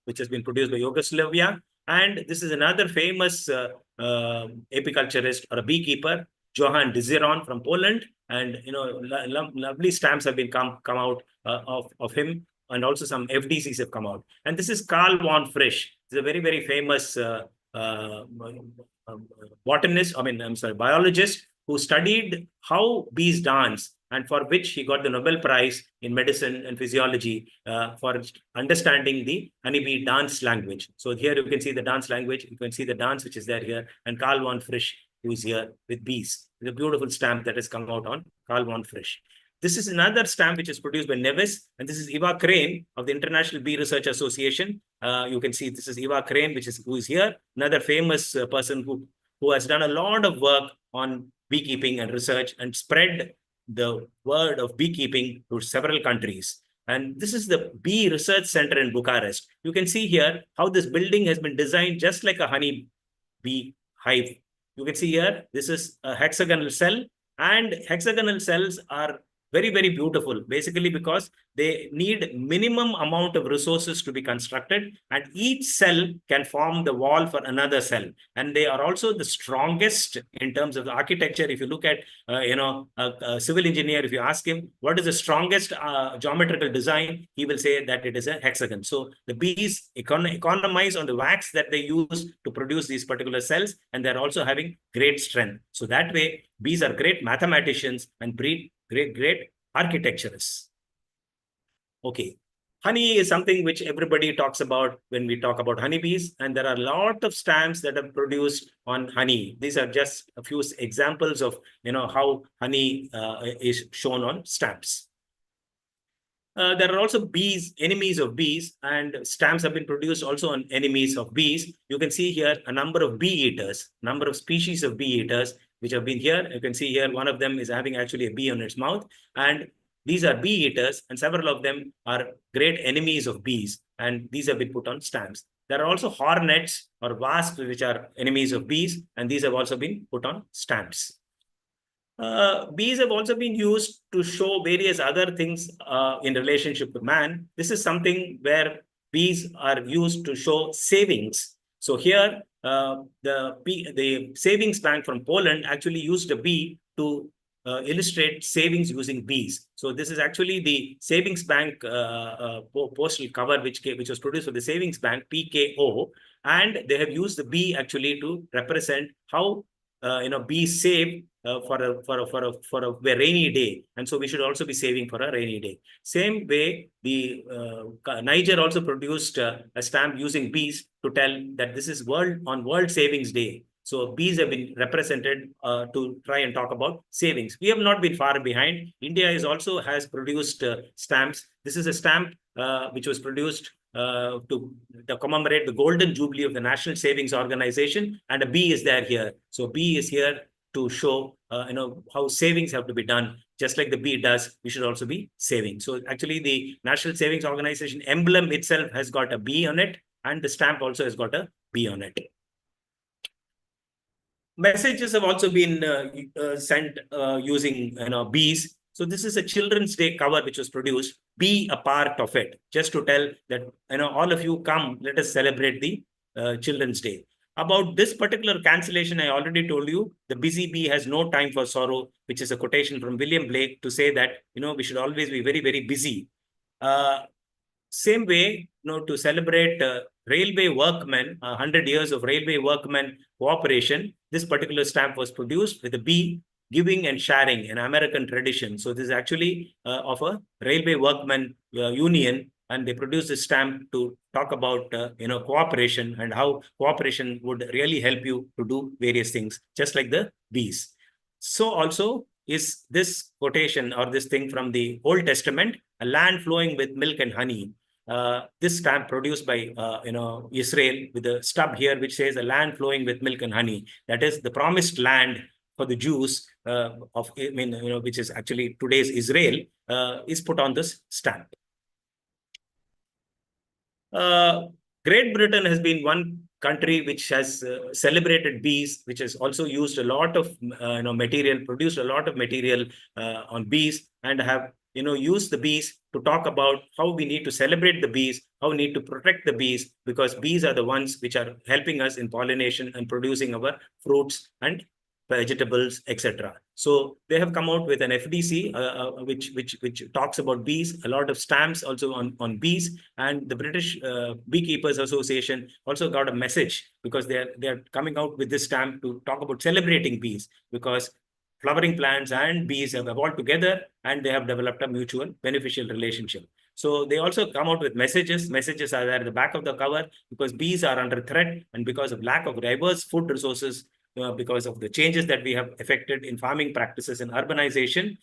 which has been produced by Yugoslavia. And this is another famous apiculturist or a beekeeper, Johan Dizeron from Poland. And, lovely stamps have been come out of him. And also some FDCs have come out. And this is Carl von Frisch. He's a very, very famous biologist who studied how bees dance and for which he got the Nobel Prize in medicine and physiology for understanding the honeybee dance language. So here you can see the dance language. You can see the dance which is there here. And Carl von Frisch, who is here with bees. It's a beautiful stamp that has come out on Carl von Frisch. This is another stamp which is produced by Nevis, and this is Eva Crane of the International Bee Research Association. You can see this is Eva Crane, who is here, another famous person who has done a lot of work on beekeeping and research and spread the word of beekeeping to several countries. And this is the Bee Research Center in Bucharest. You can see here how this building has been designed just like a honey bee hive. You can see here, this is a hexagonal cell, and hexagonal cells are very, very beautiful, basically because they need minimum amount of resources to be constructed, and each cell can form the wall for another cell. And they are also the strongest in terms of the architecture. If you look at, a civil engineer, if you ask him, what is the strongest geometrical design, he will say that it is a hexagon. So the bees economize on the wax that they use to produce these particular cells, and they're also having great strength. So that way, bees are great mathematicians and great architecturists. Okay. Honey is something which everybody talks about when we talk about honeybees, and there are a lot of stamps that are produced on honey. These are just a few examples of how honey is shown on stamps. There are also bees, enemies of bees, and stamps have been produced also on enemies of bees. You can see here a number of bee eaters, number of species of bee eaters, which have been here. You can see here, one of them is having actually a bee on its mouth. And these are bee eaters, and several of them are great enemies of bees. And these have been put on stamps. There are also hornets or wasps, which are enemies of bees. And these have also been put on stamps. Bees have also been used to show various other things in relationship to man. This is something where bees are used to show savings. So here, the savings bank from Poland actually used a bee to illustrate savings using bees. So this is actually the savings bank postal cover, which was produced for the savings bank, PKO. And they have used the bee actually to represent how bees save for a rainy day, and so we should also be saving for a rainy day. Same way, the Niger also produced a stamp using bees to tell that this is World Savings Day. So bees have been represented to try and talk about savings. We have not been far behind. India has produced stamps. This is a stamp which was produced to commemorate the Golden Jubilee of the National Savings Organization, and a bee is there here. So bee is here to show how savings have to be done. Just like the bee does, we should also be saving. So actually, the National Savings Organization emblem itself has got a bee on it, and the stamp also has got a bee on it. Messages have also been sent using bees. So this is a Children's Day cover which was produced. Be a part of it, just to tell that, all of you come, let us celebrate the Children's Day. About this particular cancellation, I already told you, the busy bee has no time for sorrow, which is a quotation from William Blake to say that, we should always be very, very busy. Same way, to celebrate railway workmen, 100 years of railway workmen cooperation, this particular stamp was produced with a bee giving and sharing, an American tradition. So this is actually of a railway workmen union, and they produced this stamp to talk about, cooperation and how cooperation would really help you to do various things, just like the bees. So also is this quotation or this thing from the Old Testament, a land flowing with milk and honey. This stamp produced by Israel with a stub here which says a land flowing with milk and honey. That is the promised land for the Jews which is actually today's Israel, is put on this stamp. Great Britain has been one country which has celebrated bees, which has also used a lot of material, produced a lot of material on bees, and have used the bees to talk about how we need to celebrate the bees, how we need to protect the bees, because bees are the ones which are helping us in pollination and producing our fruits and vegetables, etc. So they have come out with an FDC, which talks about bees, a lot of stamps also on bees, and the British Beekeepers Association also got a message, because they're coming out with this stamp to talk about celebrating bees, because flowering plants and bees have evolved together and they have developed a mutual beneficial relationship. So they also come out with messages. Messages are there at the back of the cover, because bees are under threat, and because of lack of diverse food resources, because of the changes that we have affected in farming practices and urbanization,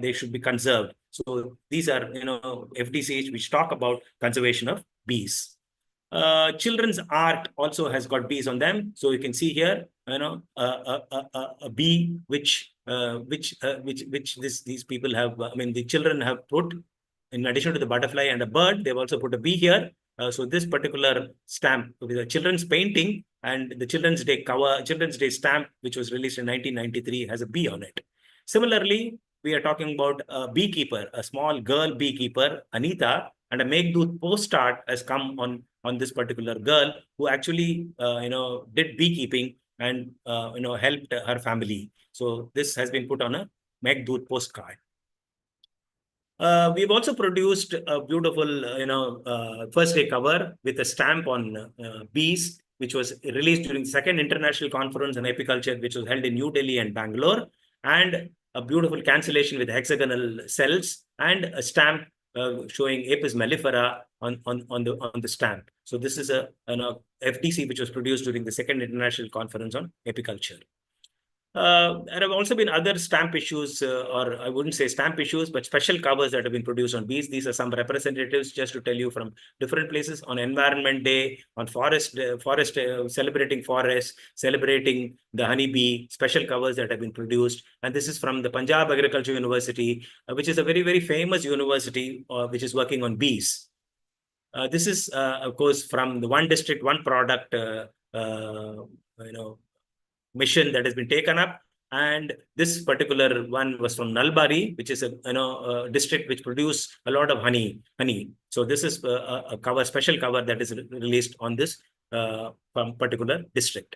they should be conserved. So these are, FDCs which talk about conservation of bees. Children's art also has got bees on them. So you can see here, a bee which these people have, the children have put, in addition to the butterfly and a bird, they've also put a bee here. So this particular stamp with a children's painting and the Children's Day stamp, which was released in 1993, has a bee on it. Similarly, we are talking about a beekeeper, a small girl beekeeper, Anita, and a Meghdut postcard has come on this particular girl who actually, did beekeeping and, helped her family. So this has been put on a Meghdut postcard. We've also produced a beautiful, first day cover with a stamp on bees, which was released during the second International Conference on Apiculture, which was held in New Delhi and Bangalore, and a beautiful cancellation with hexagonal cells and a stamp showing Apis mellifera on the stamp. So this is a FDC which was produced during the second International Conference on Apiculture. There have also been other stamp issues, or I wouldn't say stamp issues, but special covers that have been produced on bees. These are some representatives, just to tell you, from different places. On Environment Day, on celebrating forests, celebrating the honeybee, special covers that have been produced. And this is from the Punjab Agriculture University, which is a very, very famous university, which is working on bees. This is, of course, from the One District, One Product, mission that has been taken up, and this particular one was from Nalbari, which is a district which produce a lot of honey. So this is a special cover that is released on this from particular district.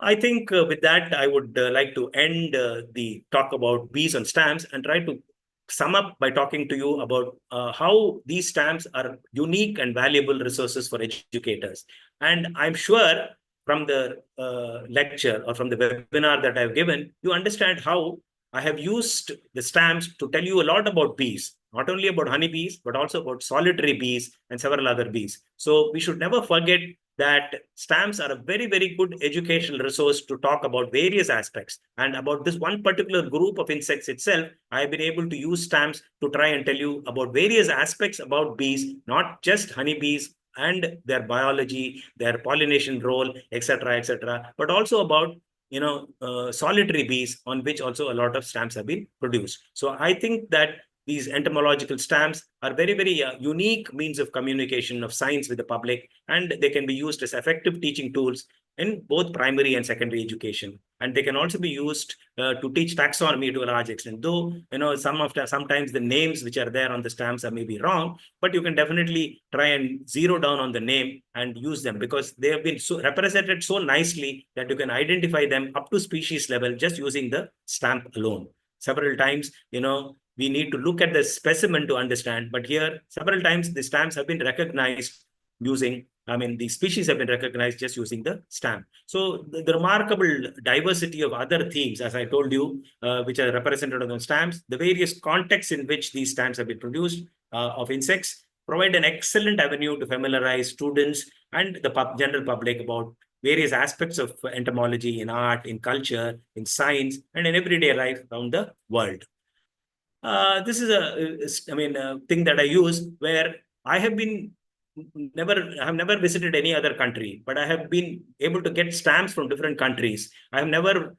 I think with that, I would like to end the talk about bees on stamps and try to sum up by talking to you about how these stamps are unique and valuable resources for educators. And I'm sure from the lecture or from the webinar that I've given, you understand how I have used the stamps to tell you a lot about bees, not only about honeybees, but also about solitary bees and several other bees. So we should never forget that stamps are a very, very good educational resource to talk about various aspects. And about this one particular group of insects itself, I've been able to use stamps to try and tell you about various aspects about bees, not just honeybees and their biology, their pollination role, etc., but also about solitary bees, on which also a lot of stamps have been produced. So I think that these entomological stamps are very, very unique means of communication of science with the public, and they can be used as effective teaching tools in both primary and secondary education. And they can also be used to teach taxonomy to a large extent. Though, sometimes the names which are there on the stamps are maybe wrong, but you can definitely try and zero down on the name and use them, because they have been so represented so nicely that you can identify them up to species level just using the stamp alone. Several times, we need to look at the specimen to understand, but here several times the stamps have been recognized the species have been recognized just using the stamp. So the remarkable diversity of other themes, as I told you, which are represented on the stamps, the various contexts in which these stamps have been produced of insects, provide an excellent avenue to familiarize students and the general public about various aspects of entomology in art, in culture, in science, and in everyday life around the world. This is a thing that I use where I have never visited any other country, but I have been able to get stamps from different countries. I have never,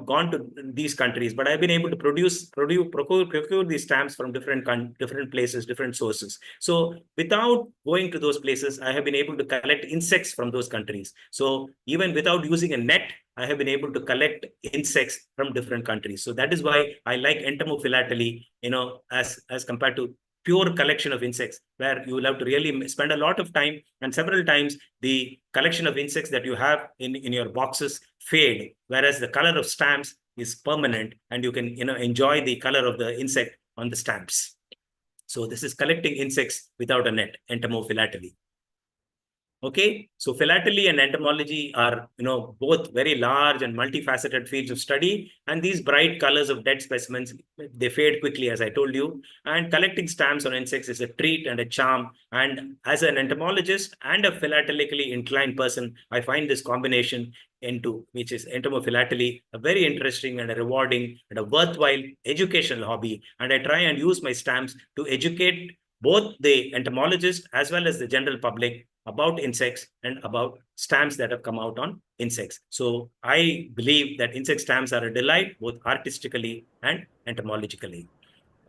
gone to these countries, but I've been able to procure these stamps from different places, different sources. So without going to those places, I have been able to collect insects from those countries. So even without using a net, I have been able to collect insects from different countries. So that is why I like entomophilately, as compared to pure collection of insects, where you will have to really spend a lot of time, and several times the collection of insects that you have in your boxes fade, whereas the color of stamps is permanent, and you can enjoy the color of the insect on the stamps. So this is collecting insects without a net, entomophilately. Okay, so philately and entomology are, both very large and multifaceted fields of study. And these bright colors of dead specimens, they fade quickly, as I told you. And collecting stamps on insects is a treat and a charm. And as an entomologist and a philatelically inclined person, I find this combination which is entomophilately, a very interesting and a rewarding and a worthwhile educational hobby. And I try and use my stamps to educate both the entomologist as well as the general public about insects and about stamps that have come out on insects. So I believe that insect stamps are a delight, both artistically and entomologically.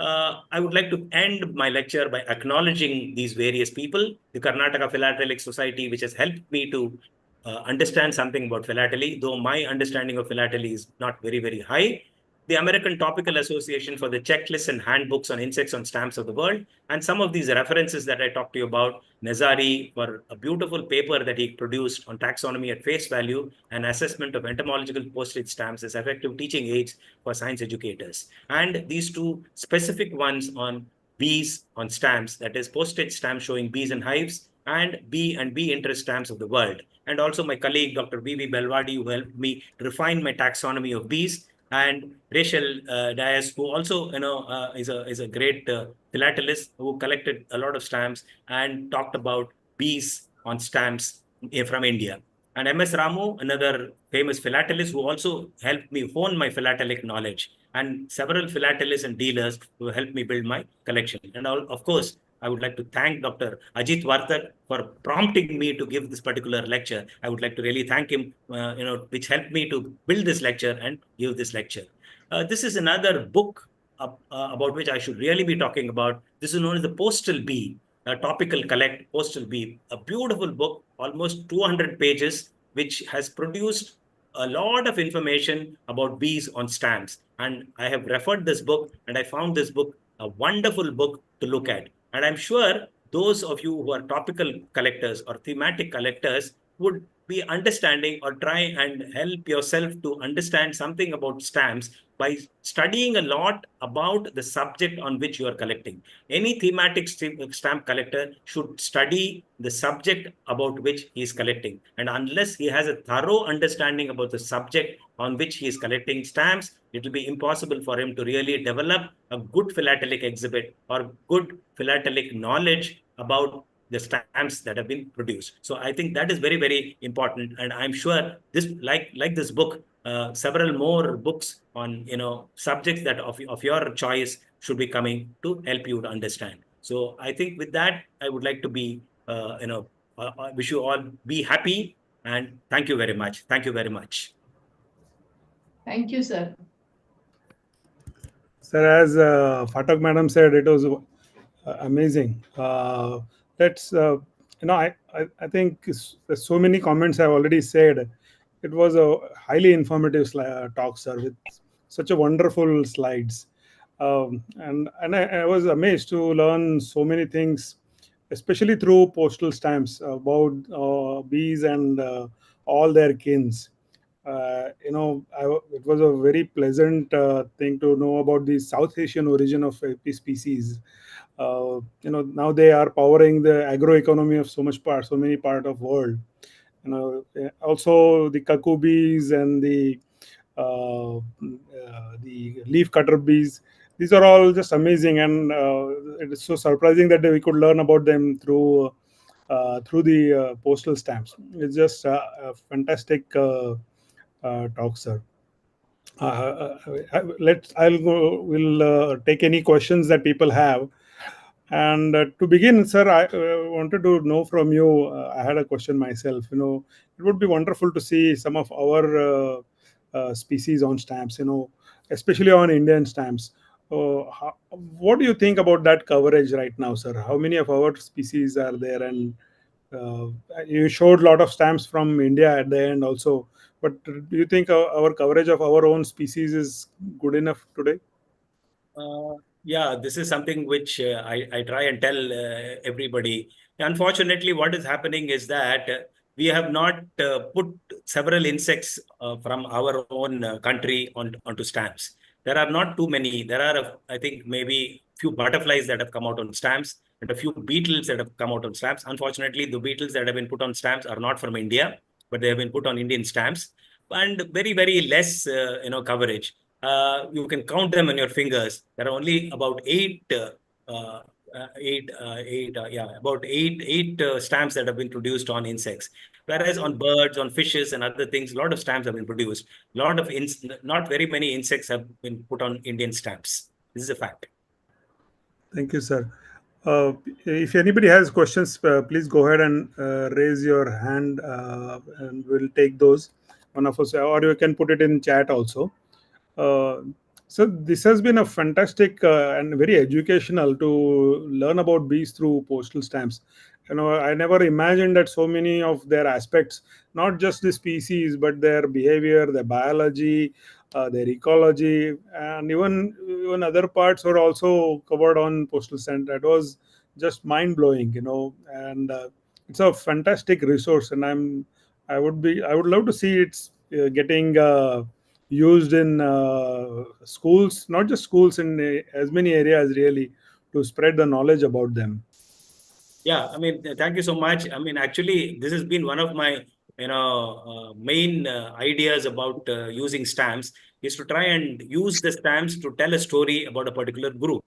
I would like to end my lecture by acknowledging these various people, the Karnataka Philatelic Society, which has helped me to understand something about philately, though my understanding of philately is not very, very high. The American Topical Association for the checklists and handbooks on insects on stamps of the world, and some of these references that I talked to you about, Nazari for a beautiful paper that he produced on taxonomy at face value and assessment of entomological postage stamps as effective teaching aids for science educators. And these two specific ones on bees on stamps, that is postage stamps showing bees and hives, and bee interest stamps of the world. And also my colleague, Dr. V.V. Belwadi, who helped me refine my taxonomy of bees, and Rachel Dias, who also is a great philatelist who collected a lot of stamps and talked about bees on stamps from India. And M.S. Ramu, another famous philatelist who also helped me hone my philatelic knowledge, and several philatelists and dealers who helped me build my collection. And of course, I would like to thank Dr. Ajit Vartak for prompting me to give this particular lecture. I would like to really thank him, which helped me to build this lecture and give this lecture. This is another book about which I should really be talking about. This is known as the Postal Bee, Topical Collect Postal Bee, a beautiful book, almost 200 pages, which has produced a lot of information about bees on stamps. And I have referred this book, and I found this book a wonderful book to look at. And I'm sure those of you who are topical collectors or thematic collectors would be understanding or try and help yourself to understand something about stamps by studying a lot about the subject on which you are collecting. Any thematic stamp collector should study the subject about which he is collecting. And unless he has a thorough understanding about the subject on which he is collecting stamps, it will be impossible for him to really develop a good philatelic exhibit or good philatelic knowledge about the stamps that have been produced. So I think that is very, very important. And I'm sure this, like this book, several more books on subjects that of your choice should be coming to help you to understand. So I think with that, I would like to be wish you all be happy, and thank you very much. Thank you very much. Thank you, sir. Sir, as Fatak Madam said, it was amazing. Let's, I think there's so many comments I've already said. It was a highly informative talk, sir, with such a wonderful slides. And I was amazed to learn so many things, especially through postal stamps about bees and all their kins. It was a very pleasant thing to know about the South Asian origin of AP species. Now they are powering the agroeconomy of so many part of world. Also the cuckoo bees and the leaf cutter bees. These are all just amazing, and it is so surprising that we could learn about them through the postal stamps. It's just a fantastic talk, sir. I'll go. We'll take any questions that people have. And to begin, sir, I wanted to know from you. I had a question myself. It would be wonderful to see some of our species on stamps. Especially on Indian stamps. What do you think about that coverage right now, sir? How many of our species are there? And uh, you showed a lot of stamps from India at the end also. But do you think our coverage of our own species is good enough today? Yeah, this is something which I try and tell everybody. Unfortunately, what is happening is that we have not put several insects from our own country onto stamps. There are not too many. There are, I think, maybe few butterflies that have come out on stamps and a few beetles that have come out on stamps. Unfortunately, the beetles that have been put on stamps are not from India, but they have been put on Indian stamps, and very, very less, coverage. You can count them on your fingers. There are only about eight stamps that have been produced on insects. Whereas on birds, on fishes, and other things, a lot of stamps have been produced. A lot of not very many insects have been put on Indian stamps. This is a fact. Thank you, sir. If anybody has questions, please go ahead and raise your hand, and we'll take those. One of us, or you can put it in chat also. Uh, so this has been a fantastic and very educational to learn about bees through postal stamps. I never imagined that so many of their aspects, not just the species, but their behavior, their biology, their ecology, and even other parts were also covered on postal stamp. That was just mind blowing, and it's a fantastic resource. And I would love to see it's getting used in schools, not just schools, in as many areas really, to spread the knowledge about them. Yeah, I mean, thank you so much. I mean, actually, this has been one of my, main ideas about using stamps is to try and use the stamps to tell a story about a particular group.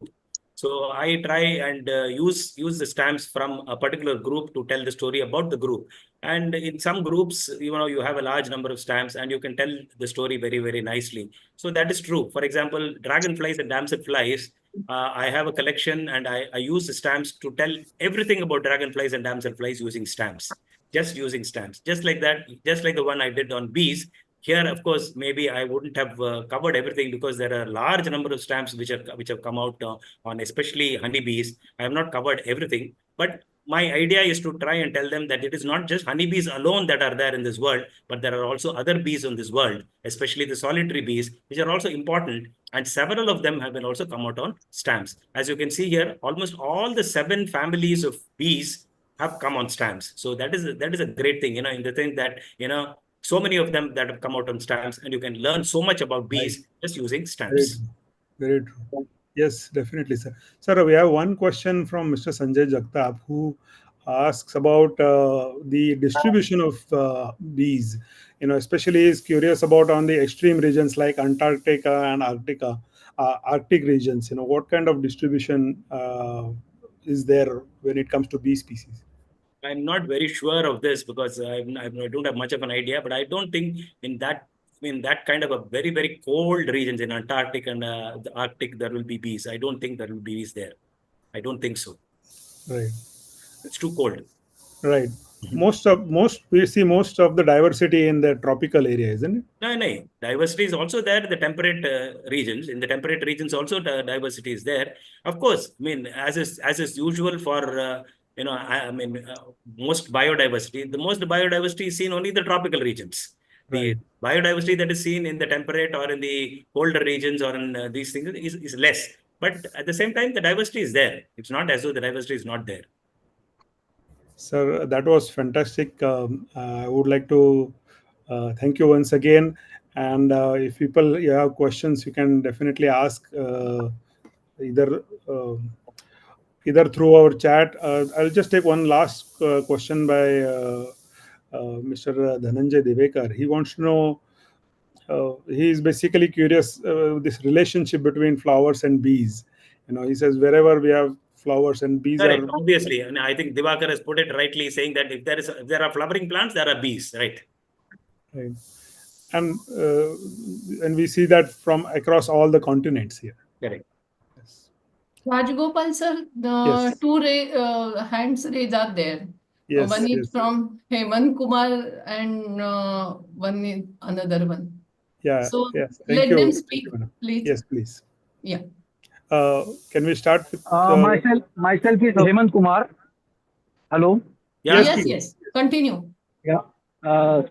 So I try and use the stamps from a particular group to tell the story about the group. And in some groups, you have a large number of stamps and you can tell the story very, very nicely. So that is true. For example, dragonflies and damselflies, I have a collection and I use the stamps to tell everything about dragonflies and damselflies using stamps, just using stamps, just like that, just like the one I did on bees. Here, of course, maybe I wouldn't have covered everything because there are a large number of stamps which have come out on especially honeybees. I have not covered everything, but my idea is to try and tell them that it is not just honeybees alone that are there in this world, but there are also other bees in this world, especially the solitary bees, which are also important. And several of them have been also come out on stamps. As you can see here, almost all the 7 families of bees have come on stamps. So that is a great thing, in the thing that, so many of them that have come out on stamps, and you can learn so much about Right. bees just using Very stamps. true. Very true. Yes, definitely, sir. Sir, we have one question from Mr. Sanjay Jagtap, who asks about the distribution of bees. Especially is curious about on the extreme regions like Antarctica and Arctic regions. What kind of distribution is there when it comes to bee species? I'm not very sure of this because I don't have much of an idea, but I don't think in that kind of a very, very cold regions in Antarctic and the Arctic, there will be bees. I don't think there will be bees there. I don't think so. Right. It's too cold. Right. we see most of the diversity in the tropical area, isn't it? No. Diversity is also there in the temperate regions. In the temperate regions, also diversity is there. Of course, I mean, as is usual for most biodiversity. The most biodiversity is seen only in the tropical regions. The Right. biodiversity that is seen in the temperate or in the colder regions or in these things is less. But at the same time, the diversity is there. It's not as though the diversity is not there. Sir, that was fantastic. I would like to thank you once again. And if people you have questions, you can definitely ask either either through our chat. I'll just take one last question by Mr. Dhananjay Devekar. He wants to know. He is basically curious this relationship between flowers and bees. He says wherever we have flowers and bees Correct, are. obviously. And I think Divakar has put it rightly, saying that if there are flowering plants, there are bees, right? Right. And we see that from across all the continents here. Correct. Yes. Rajgopal sir, the Yes. two hands raised are there. Yes. One is Yes. from Hemant Kumar and one is another one. Yeah. So Yes. Thank let you. them Thank speak, you, madam. please. Yes, please. Yeah. Can we start with Myself is Hemant Kumar. Hello. Yeah. Yes, Yes, please. yes. Continue. Yeah.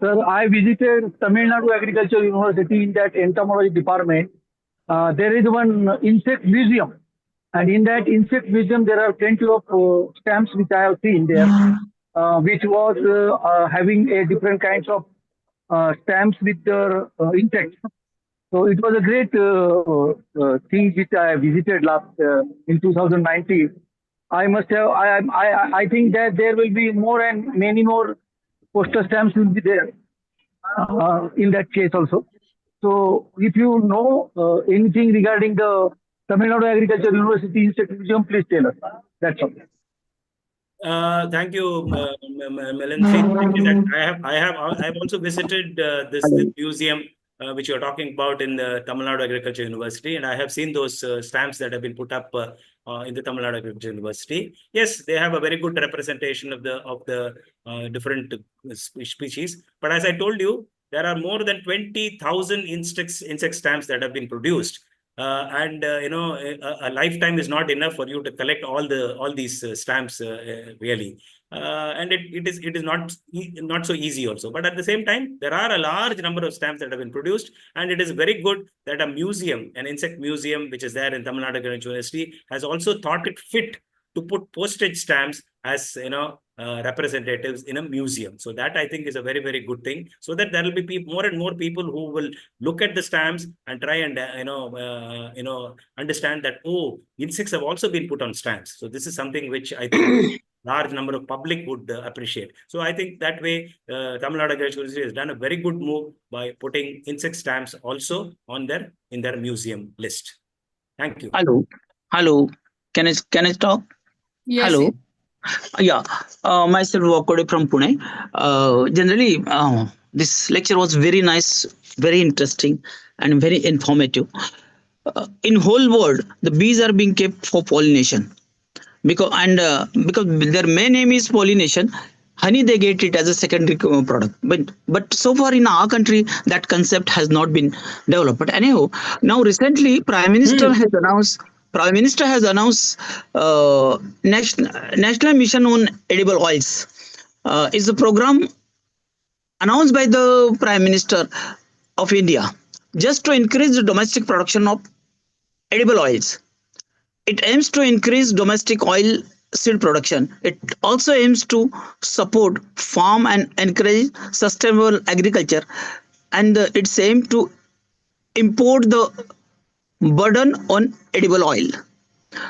Sir, I visited Tamil Nadu Agriculture University in that entomology department. There is one insect museum, and in that insect museum there are plenty of stamps which I have seen there, which was having a different kinds of stamps with the insects. So it was a great thing which I visited last in 2019. I must have. I think that there will be more and many more postal stamps will be there in that case also. So if you know anything regarding the Tamil Nadu Agriculture University Insect Museum, please tell us. That's all. Thank you, Melancy. I've also visited this museum which you're talking about in the Tamil Nadu Agriculture University, and I have seen those stamps that have been put up in the Tamil Nadu Agriculture University. Yes, they have a very good representation of the different species. But as I told you, there are more than 20,000 insect stamps that have been produced. A lifetime is not enough for you to collect all these stamps really, and it is not so easy also. But at the same time, there are a large number of stamps that have been produced, and it is very good that an insect museum, which is there in Tamil Nadu Agricultural University, has also thought it fit to put postage stamps as representatives in a museum. So that I think is a very, very good thing. So that there will be more and more people who will look at the stamps and try and understand that insects have also been put on stamps. So this is something which I think large number of public would appreciate. So I think that way Tamil Nadu Agricultural University has done a very good move by putting insect stamps also in their museum list. Thank you. Hello. Can I talk? Yes. Hello. Yes. Yeah, myself Wakode from Pune. Generally, this lecture was very nice, very interesting, and very informative. In whole world, the bees are being kept for pollination because their main aim is pollination. Honey, they get it as a secondary product, but so far in our country that concept has not been developed. But anyhow, now recently Prime Minister has announced national mission on edible oils. Is the program announced by the Prime Minister of India just to increase the domestic production of edible oils. It aims to increase domestic oil seed production. It also aims to support farm and encourage sustainable agriculture, and its aim to import the burden on edible oil.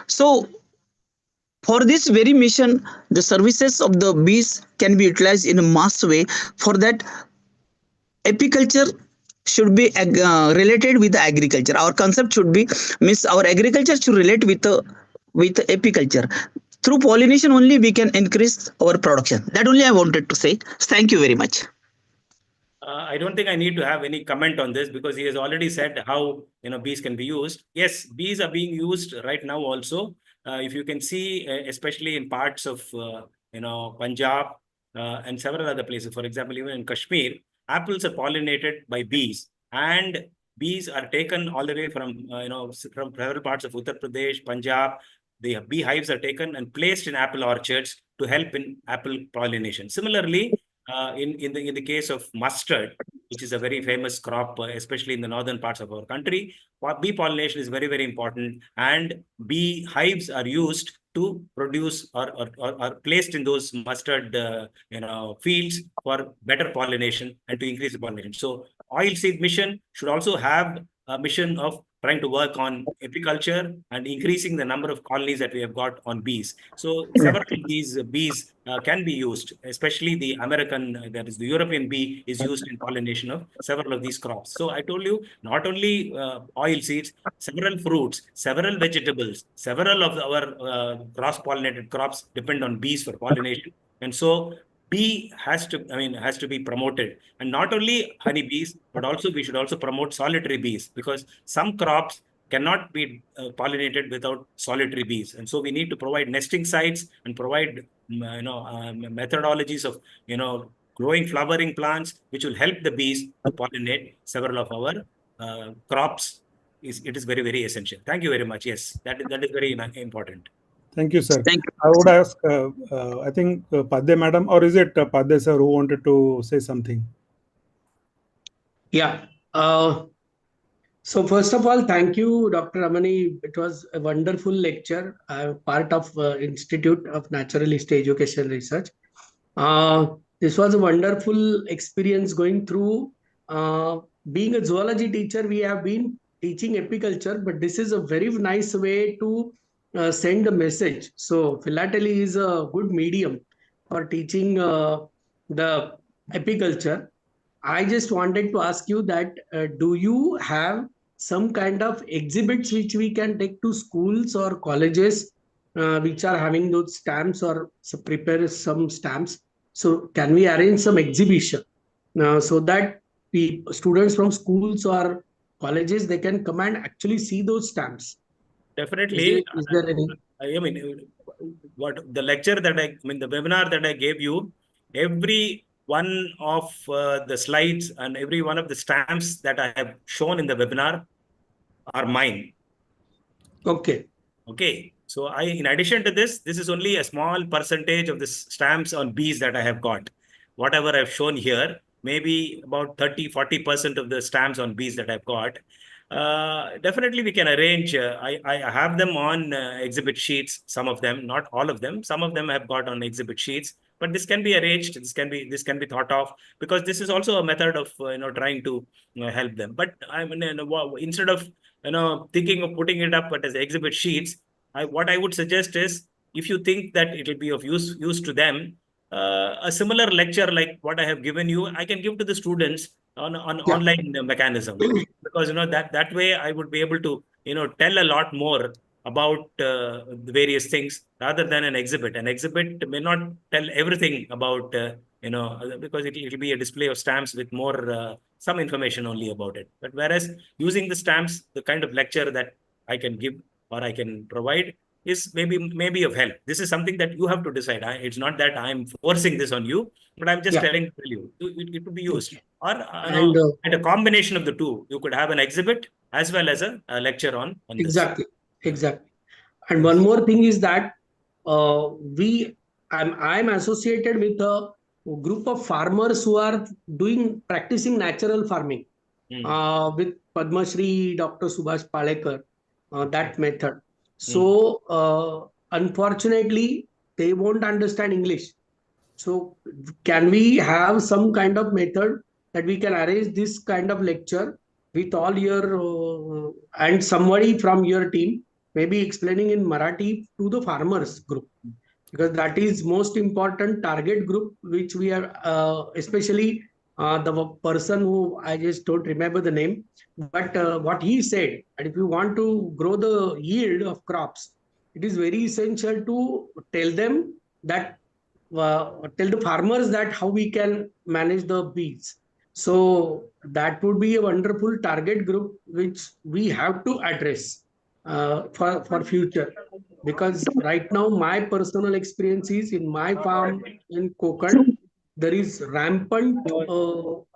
So for this very mission, the services of the bees can be utilized in a mass way. For that, apiculture should be related with the agriculture. Our concept should be our agriculture should relate with apiculture. Through pollination only we can increase our production. That only I wanted to say. Thank you very much. I don't think I need to have any comment on this because he has already said how bees can be used. Yes, bees are being used right now also. If you can see, especially in parts of Punjab, and several other places. For example, even in Kashmir, apples are pollinated by bees, and bees are taken all the way from from several parts of Uttar Pradesh, Punjab. The beehives are taken and placed in apple orchards to help in apple pollination. Similarly, in the case of mustard, which is a very famous crop, especially in the northern parts of our country, bee pollination is very, very important, and bee hives are used to produce or placed in those mustard fields for better pollination and to increase the pollination. So oilseed mission should also have a mission of trying to work on apiculture and increasing the number of colonies that we have got on bees. So several of these bees can be used, especially the American, that is the European bee is used in pollination of several of these crops. So I told you, not only oil seeds, several fruits, several vegetables, several of our cross-pollinated crops depend on bees for pollination. And so bee has to be promoted, and not only honey bees, but also we should also promote solitary bees, because some crops cannot be pollinated without solitary bees. And so we need to provide nesting sites and provide methodologies of growing flowering plants, which will help the bees to pollinate several of our crops. It is very, very essential. Thank you very much. Yes, that is very important. Thank you, sir. Thank you. I would ask, I think Padde madam, or is it Padde sir who wanted to say something? Yeah. So first of all, thank you, Dr. Ramani. It was a wonderful lecture. I'm part of Institute of Naturalist Education Research. This was a wonderful experience going through. Being a zoology teacher, we have been teaching apiculture, but this is a very nice way to send a message. So philately is a good medium for teaching the apiculture. I just wanted to ask you that do you have some kind of exhibits which we can take to schools or colleges which are having those stamps, or prepare some stamps? So can we arrange some exhibition so that the students from schools or colleges, they can come and actually see those stamps? Definitely. Is there any? I mean, what the lecture that the webinar that I gave you, every one of the slides and every one of the stamps that I have shown in the webinar are mine. Okay. Okay. So in addition to this is only a small percentage of the stamps on bees that I have got. Whatever I've shown here, maybe about 30-40% of the stamps on bees that I've got. Definitely we can arrange. I have them on exhibit sheets. Some of them, not all of them. Some of them have got on exhibit sheets. But this can be arranged. This can be thought of, because this is also a method of trying to help them. But I mean, instead of thinking of putting it up as exhibit sheets, what I would suggest is, if you think that it will be of use to them, a similar lecture like what I have given you, I can give to the students on online mechanism, because that way I would be able to tell a lot more about the various things rather than an exhibit. An exhibit may not tell everything about because it will be a display of stamps with more some information only about it. But whereas using the stamps, the kind of lecture that I can give or I can provide is maybe of help. This is something that you have to decide. It's not that I'm forcing this on you, but I'm just telling you it could be used. Or and a combination of the two. You could have an exhibit as well as a lecture on exactly this. Exactly. And one more thing is that I'm associated with a group of farmers who are practicing natural farming with Padma Shri Dr. Subhash Palekar, that method. So unfortunately, they won't understand English. So can we have some kind of method that we can arrange this kind of lecture with all your and somebody from your team maybe explaining in Marathi to the farmers group, because that is most important target group which we are especially the person who I just don't remember the name, but what he said, and if you want to grow the yield of crops, it is very essential to tell them that tell the farmers that how we can manage the bees. So that would be a wonderful target group which we have to address for future. Because right now my personal experience is in my farm in Konkan, there is rampant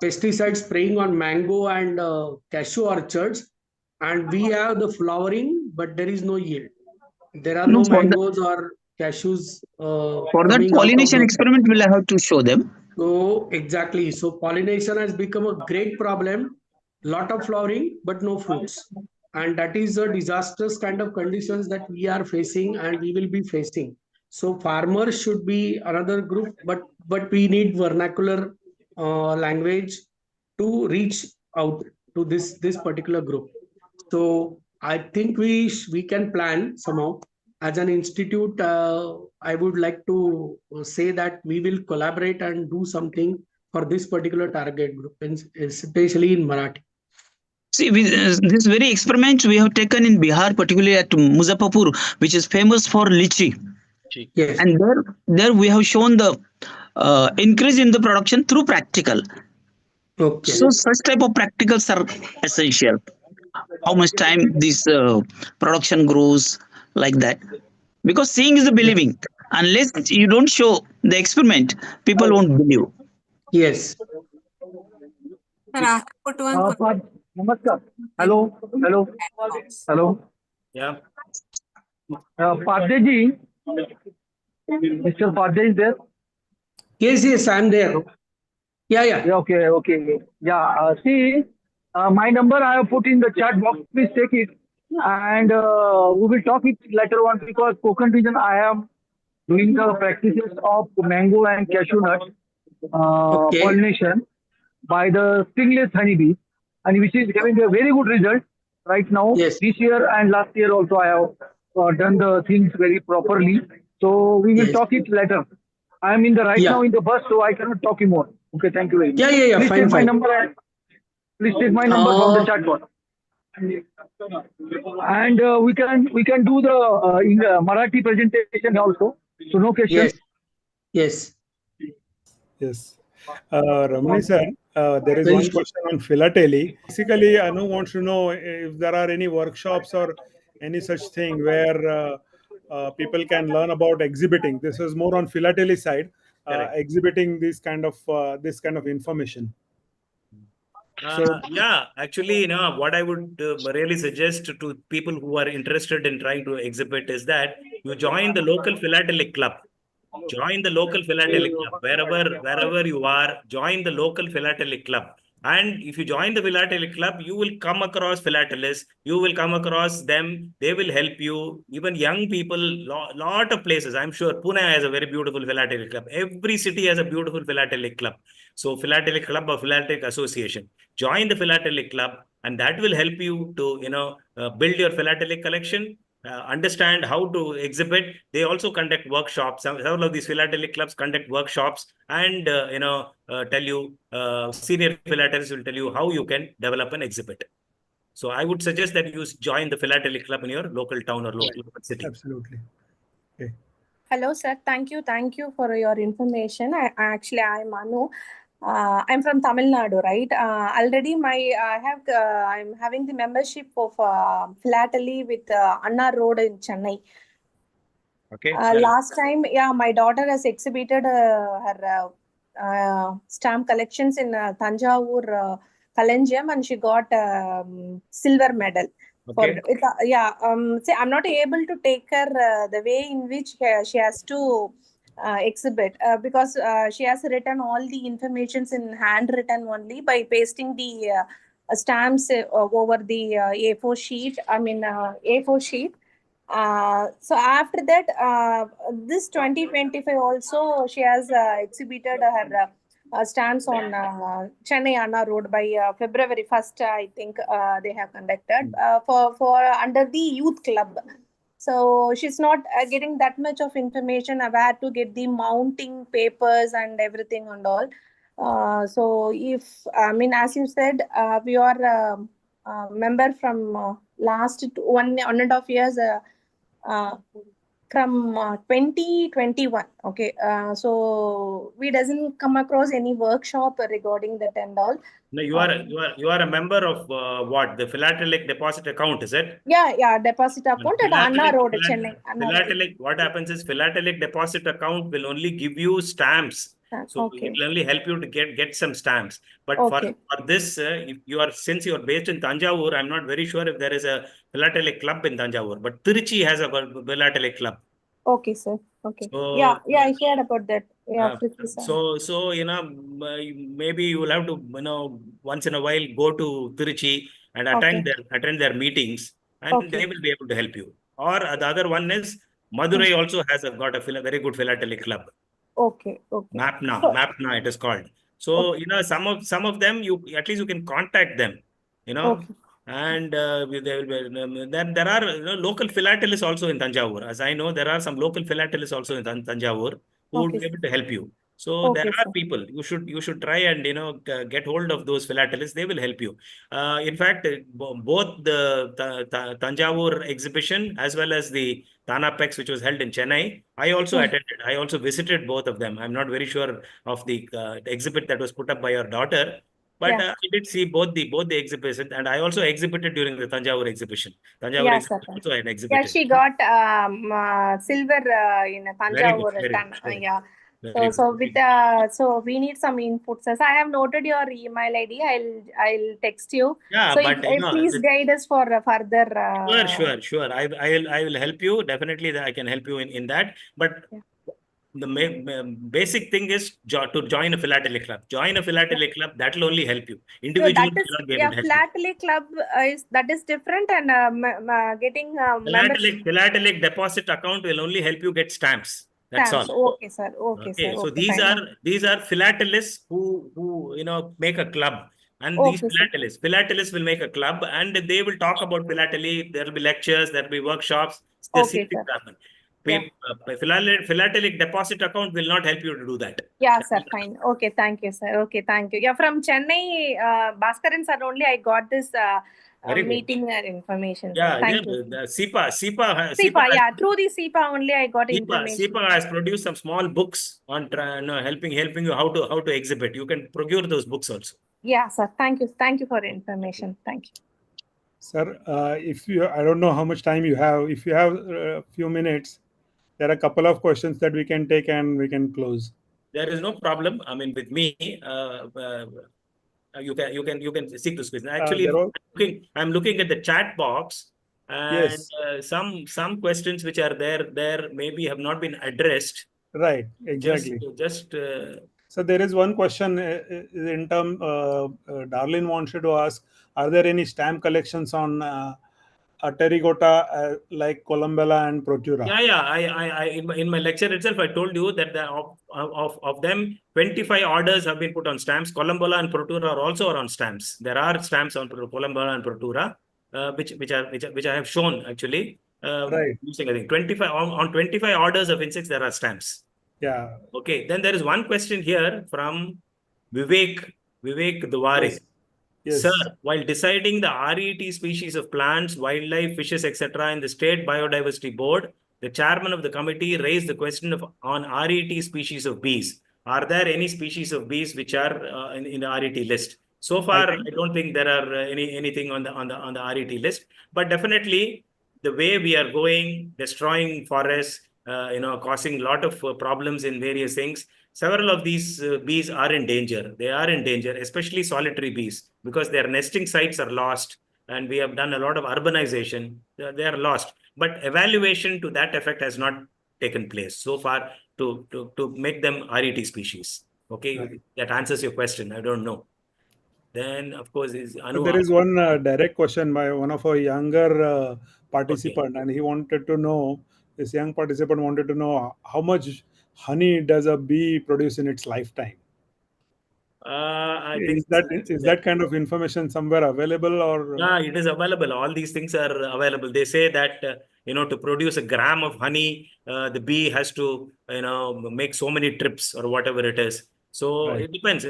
pesticide spraying on mango and cashew orchards, and we have the flowering, but there is no yield. There are No, no mangoes or cashews for that coming out of pollination the. experiment, will I have to show them? So exactly. So pollination has become a great problem. Lot of flowering, but no fruits. And that is a disastrous kind of conditions that we are facing and we will be facing. So farmers should be another group, but we need vernacular language to reach out to this particular group. So I think we can plan somehow as an institute. I would like to say that we will collaborate and do something for this particular target group, especially in Marathi. See, this very experiment we have taken in Bihar, particularly at Muzaffarpur, which is famous for lychee. Yes. And there we have shown the increase in the production through practical. Okay. So such type of practicals are essential. How much time this production grows, like that. Because seeing is the believing. Unless you don't show the experiment, people won't believe. Yes. Sir, I put one question. Namaskar. Hello. Hello. Yeah. Padre Mr. Padre is there? Yes, I'm there. Yeah. Yeah, okay. Yeah, see, my number I have put in the chat box. Please take it. And we will talk it later on, because Konkan region I am doing the practices of mango and cashew nut Okay. pollination by the stingless honeybee, and which is having a very good result right now. Yes. This year and last year also I have done the things very properly. So we will Yes. talk it later. I am in the Yeah. now in the bus, so I cannot talk more. Okay, thank you very much. Yeah. Please Fine, take my fine. number. Please take my number from the chat box. And we can do the in the Marathi presentation also. So no questions. Yes. Yes. Ramani sir, there is Very one short. question on philately. Basically, Anu wants to know if there are any workshops or any such thing where people can learn about exhibiting. This is more on philately side, Correct. exhibiting this kind of information. So Yeah, actually, what I would really suggest to people who are interested in trying to exhibit is that you join the local philatelic club. Join the local philatelic club. Wherever you are, join the local philatelic club. And if you join the philatelic club, you will come across philatelists. You will come across them. They will help you. Even young people, lot of places. I'm sure Pune has a very beautiful philatelic club. Every city has a beautiful philatelic club. So philatelic club or philatelic association. Join the philatelic club, and that will help you to build your philatelic collection. Understand how to exhibit. They also conduct workshops. Several of these philatelic clubs conduct workshops, and tell you, senior philatelists will tell you how you can develop an exhibit. So I would suggest that you join the philatelic club in your local town or local city. absolutely. Okay. Hello, sir. Thank you for your information. I'm Manu. I'm from Tamil Nadu, right? Already I'm having the membership of Philately with Anna Road in Chennai. Okay. Last time, my daughter has exhibited her stamp collections in Tanjavur Kalanjam, and she got silver medal. Okay. See, I'm not able to take her the way in which she has to exhibit because she has written all the informations in handwritten only by pasting the stamps over the A4 sheet. A4 sheet. So after that, this 2025 also she has exhibited her stamps on Chennai Anna Road by February 1st, I think they have conducted for under the youth club. So she's not getting that much of information of where to get the mounting papers and everything and all. So if, as you said, we are member from last 1.5 years from 2021. Okay. So we doesn't come across any workshop regarding that and all. No, you are a member of what? The philatelic deposit account, is it? Yeah, deposit account at Anna Road, Chennai. Philatelic, what happens is philatelic deposit account will only give you stamps. So Okay. it will only help you to get some stamps. But Okay. for this, if since you are based in Tanjavur, I'm not very sure if there is a philatelic club in Tanjavur, but Trichy has a philatelic club. Okay, sir. Okay. So Yeah, I heard about that. Yeah, so maybe you will have to once in a while go to Trichy and attend their meetings, and they will be able to help you. Or the other one is Madurai also has got a very good philatelic club. Okay. Mapna it is called. So some of them you at least you can contact them, and there will be, there are local philatelists also in Tanjavur. As I know, there are some local philatelists also in Tanjavur who would be able to help you. So there are people you should try and get hold of those philatelists. They will help you. In fact, both the Tanjavur exhibition as well as the Tanapex, which was held in Chennai, I also attended. I also visited both of them. I'm not very sure of the exhibit that was put up by your daughter, but I did see both the exhibitions, and I also exhibited during the Tanjavur exhibition. Tanjavur exhibition also I had exhibited. Yeah, she got silver in Tanjavur. So we need some inputs. So I have noted your email ID. I'll text you. Yeah, so but please guide us for further. Sure. I will help you. Definitely, I can help you in that. But the basic thing is to join a philatelic club. Join a philatelic club. That will only help you. Individually, will not be able to help philatelic club is different, and getting membership. Philatelic deposit account will only help you get stamps. That's all. Okay, sir. Okay. So these are philatelists who make a club. And these philatelists will make a club, and they will talk about philately. There will be lectures, there will be workshops. Philatelic deposit account will not help you to do that. Yeah, sir. Fine. Okay, thank you, sir. Okay, thank you. Yeah, from Chennai, Bhaskaran sir only I got this meeting information. Yeah, thank you. SIPA. Yeah, through the SIPA only I got information. SIPA has produced some small books on helping you how to exhibit. You can procure those books also. Yeah, sir. Thank you for information. Thank you. Sir, I don't know how much time you have. If you have a few minutes, there are a couple of questions that we can take and we can close. There is no problem. I mean, with me, you can seek this question. Actually, I'm looking at the chat box, and some questions which are there maybe have not been addressed. Right. Exactly. So there is one question in term. Darlene wanted to ask: are there any stamp collections on terracotta like Columbella and Protura? Yeah. I in my lecture itself, I told you that of them, 25 orders have been put on stamps. Columbella and Protura are also on stamps. There are stamps on Columbella and Protura, which I have shown actually. Right. Using, I think 25 on 25 orders of insects, there are stamps. Yeah. Okay. Then there is one question here from Vivek Dware. Yes. Sir, while deciding the RET species of plants, wildlife, fishes, etc. in the State Biodiversity Board, the chairman of the committee raised the question on RET species of bees. Are there any species of bees which are in the RET list? So far, I don't think there are anything on the RET list. But definitely, the way we are going, destroying forests, causing a lot of problems in various things. Several of these bees are in danger. They are in danger, especially solitary bees, because their nesting sites are lost, and we have done a lot of urbanization. They are lost. But evaluation to that effect has not taken place so far to make them RET species. Okay, right. That answers your question. I don't know. Then, of course, there is one direct question by one of our younger participant, and he wanted to know, this young participant wanted to know how much honey does a bee produce in its lifetime? I think is that kind of information somewhere available, or? Yeah, it is available. All these things are available. They say that to produce a gram of honey, the bee has to make so many trips or whatever it is. So it depends.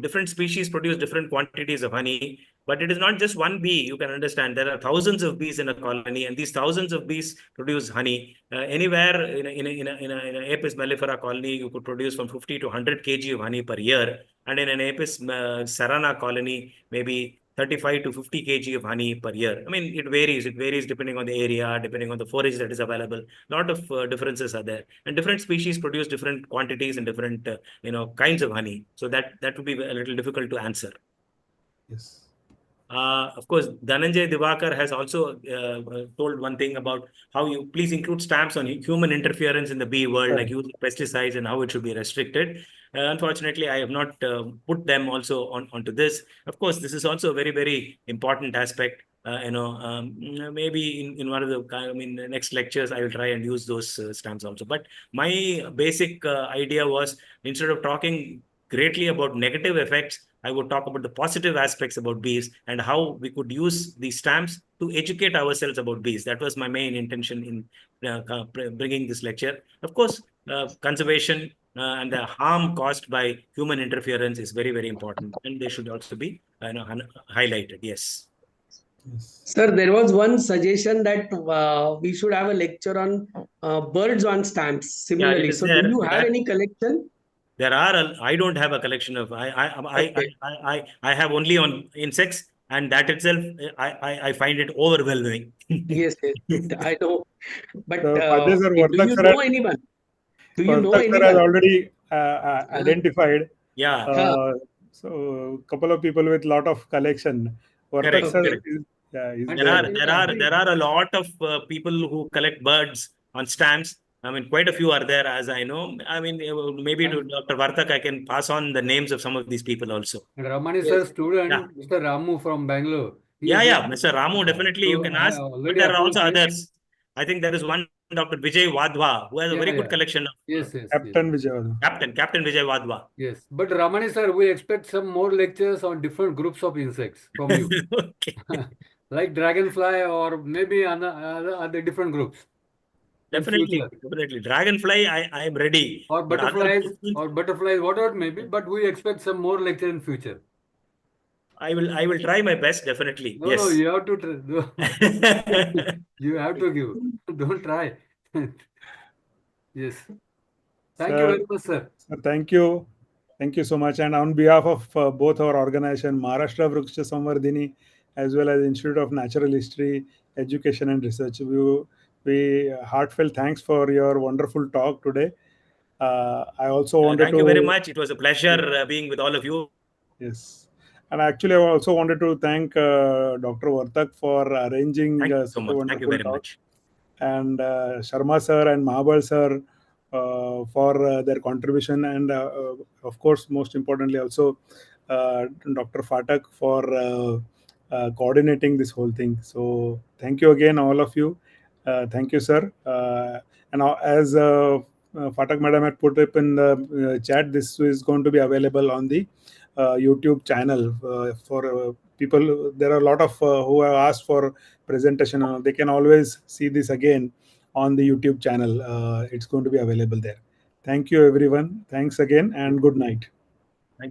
Different species produce different quantities of honey, but it is not just one bee. You can understand there are thousands of bees in a colony, and these thousands of bees produce honey. Anywhere in an Apis mellifera colony, you could produce from 50 to 100 kg of honey per year, and in an Apis cerana colony, maybe 35 to 50 kg of honey per year. I mean, it varies. It varies depending on the area, depending on the forage that is available. A lot of differences are there, and different species produce different quantities and different kinds of honey. So that would be a little difficult to answer. Yes. Of course, Dhananjay Divakar has also told one thing about how you please include stamps on human interference in the bee world, like use of pesticides and how it should be restricted. Unfortunately, I have not put them also onto this. Of course, this is also a very, very important aspect. Maybe in one of the next lectures, I will try and use those stamps also. But my basic idea was, instead of talking greatly about negative effects, I would talk about the positive aspects about bees and how we could use these stamps to educate ourselves about bees. That was my main intention in bringing this lecture. Of course, conservation and the harm caused by human interference is very, very important, and they should also be highlighted. Yes. Sir, there was one suggestion that we should have a lecture on birds on stamps. Similarly, so do you have any collection? There are. I don't have a collection of. I have only on insects, and that itself, I find it overwhelming. Yes, I know. But Vartak do you know anyone? Do you know Vartak sir has anyone? already identified. Yeah. So a couple of people with lot of collection. Vartak sir is there are a lot of people who collect birds on stamps. I mean, quite a few are there, as I know. I mean, maybe to Dr. Vartak, I can pass on the names of some of these people also. And Ramani sir's student, Mr. Ramu from Bangalore. Mr. Ramu, definitely you can ask. But there are also others. I think there is one Dr. Vijay Wadhwa, who has a very good collection. Yes. Captain Vijay Wadhwa. Captain Vijay Wadhwa. Yes, but Ramani sir, we expect some more lectures on different groups of insects from you. Okay. Like dragonfly or maybe other different groups. Definitely. Dragonfly, I am ready. Or butterflies, whatever it may be, but we expect some more lecture in future. I will try my best, definitely. No, yes. no, you have to you have to give. Don't try. Yes. Thank you very much, sir. Thank you. Thank you so much. And on behalf of both our organization, Maharashtra Vriksha Samvardhini, as well as Institute of Natural History, Education and Research, we heartfelt thanks for your wonderful talk today. I also wanted thank you very much. It was a pleasure being with all of you. Yes. And actually, I also wanted to thank Dr. Vartak for arranging so much. Thank you very much. And Sharma sir and Mahabal sir for their contribution. And of course, most importantly, also Dr. Phatak for coordinating this whole thing. So thank you again, all of you. Thank you, sir. And as Phatak madam had put up in the chat, this is going to be available on the YouTube channel for people. There are a lot of who have asked for presentation. They can always see this again on the YouTube channel. It's going to be available there. Thank you, everyone. Thanks again, and good night.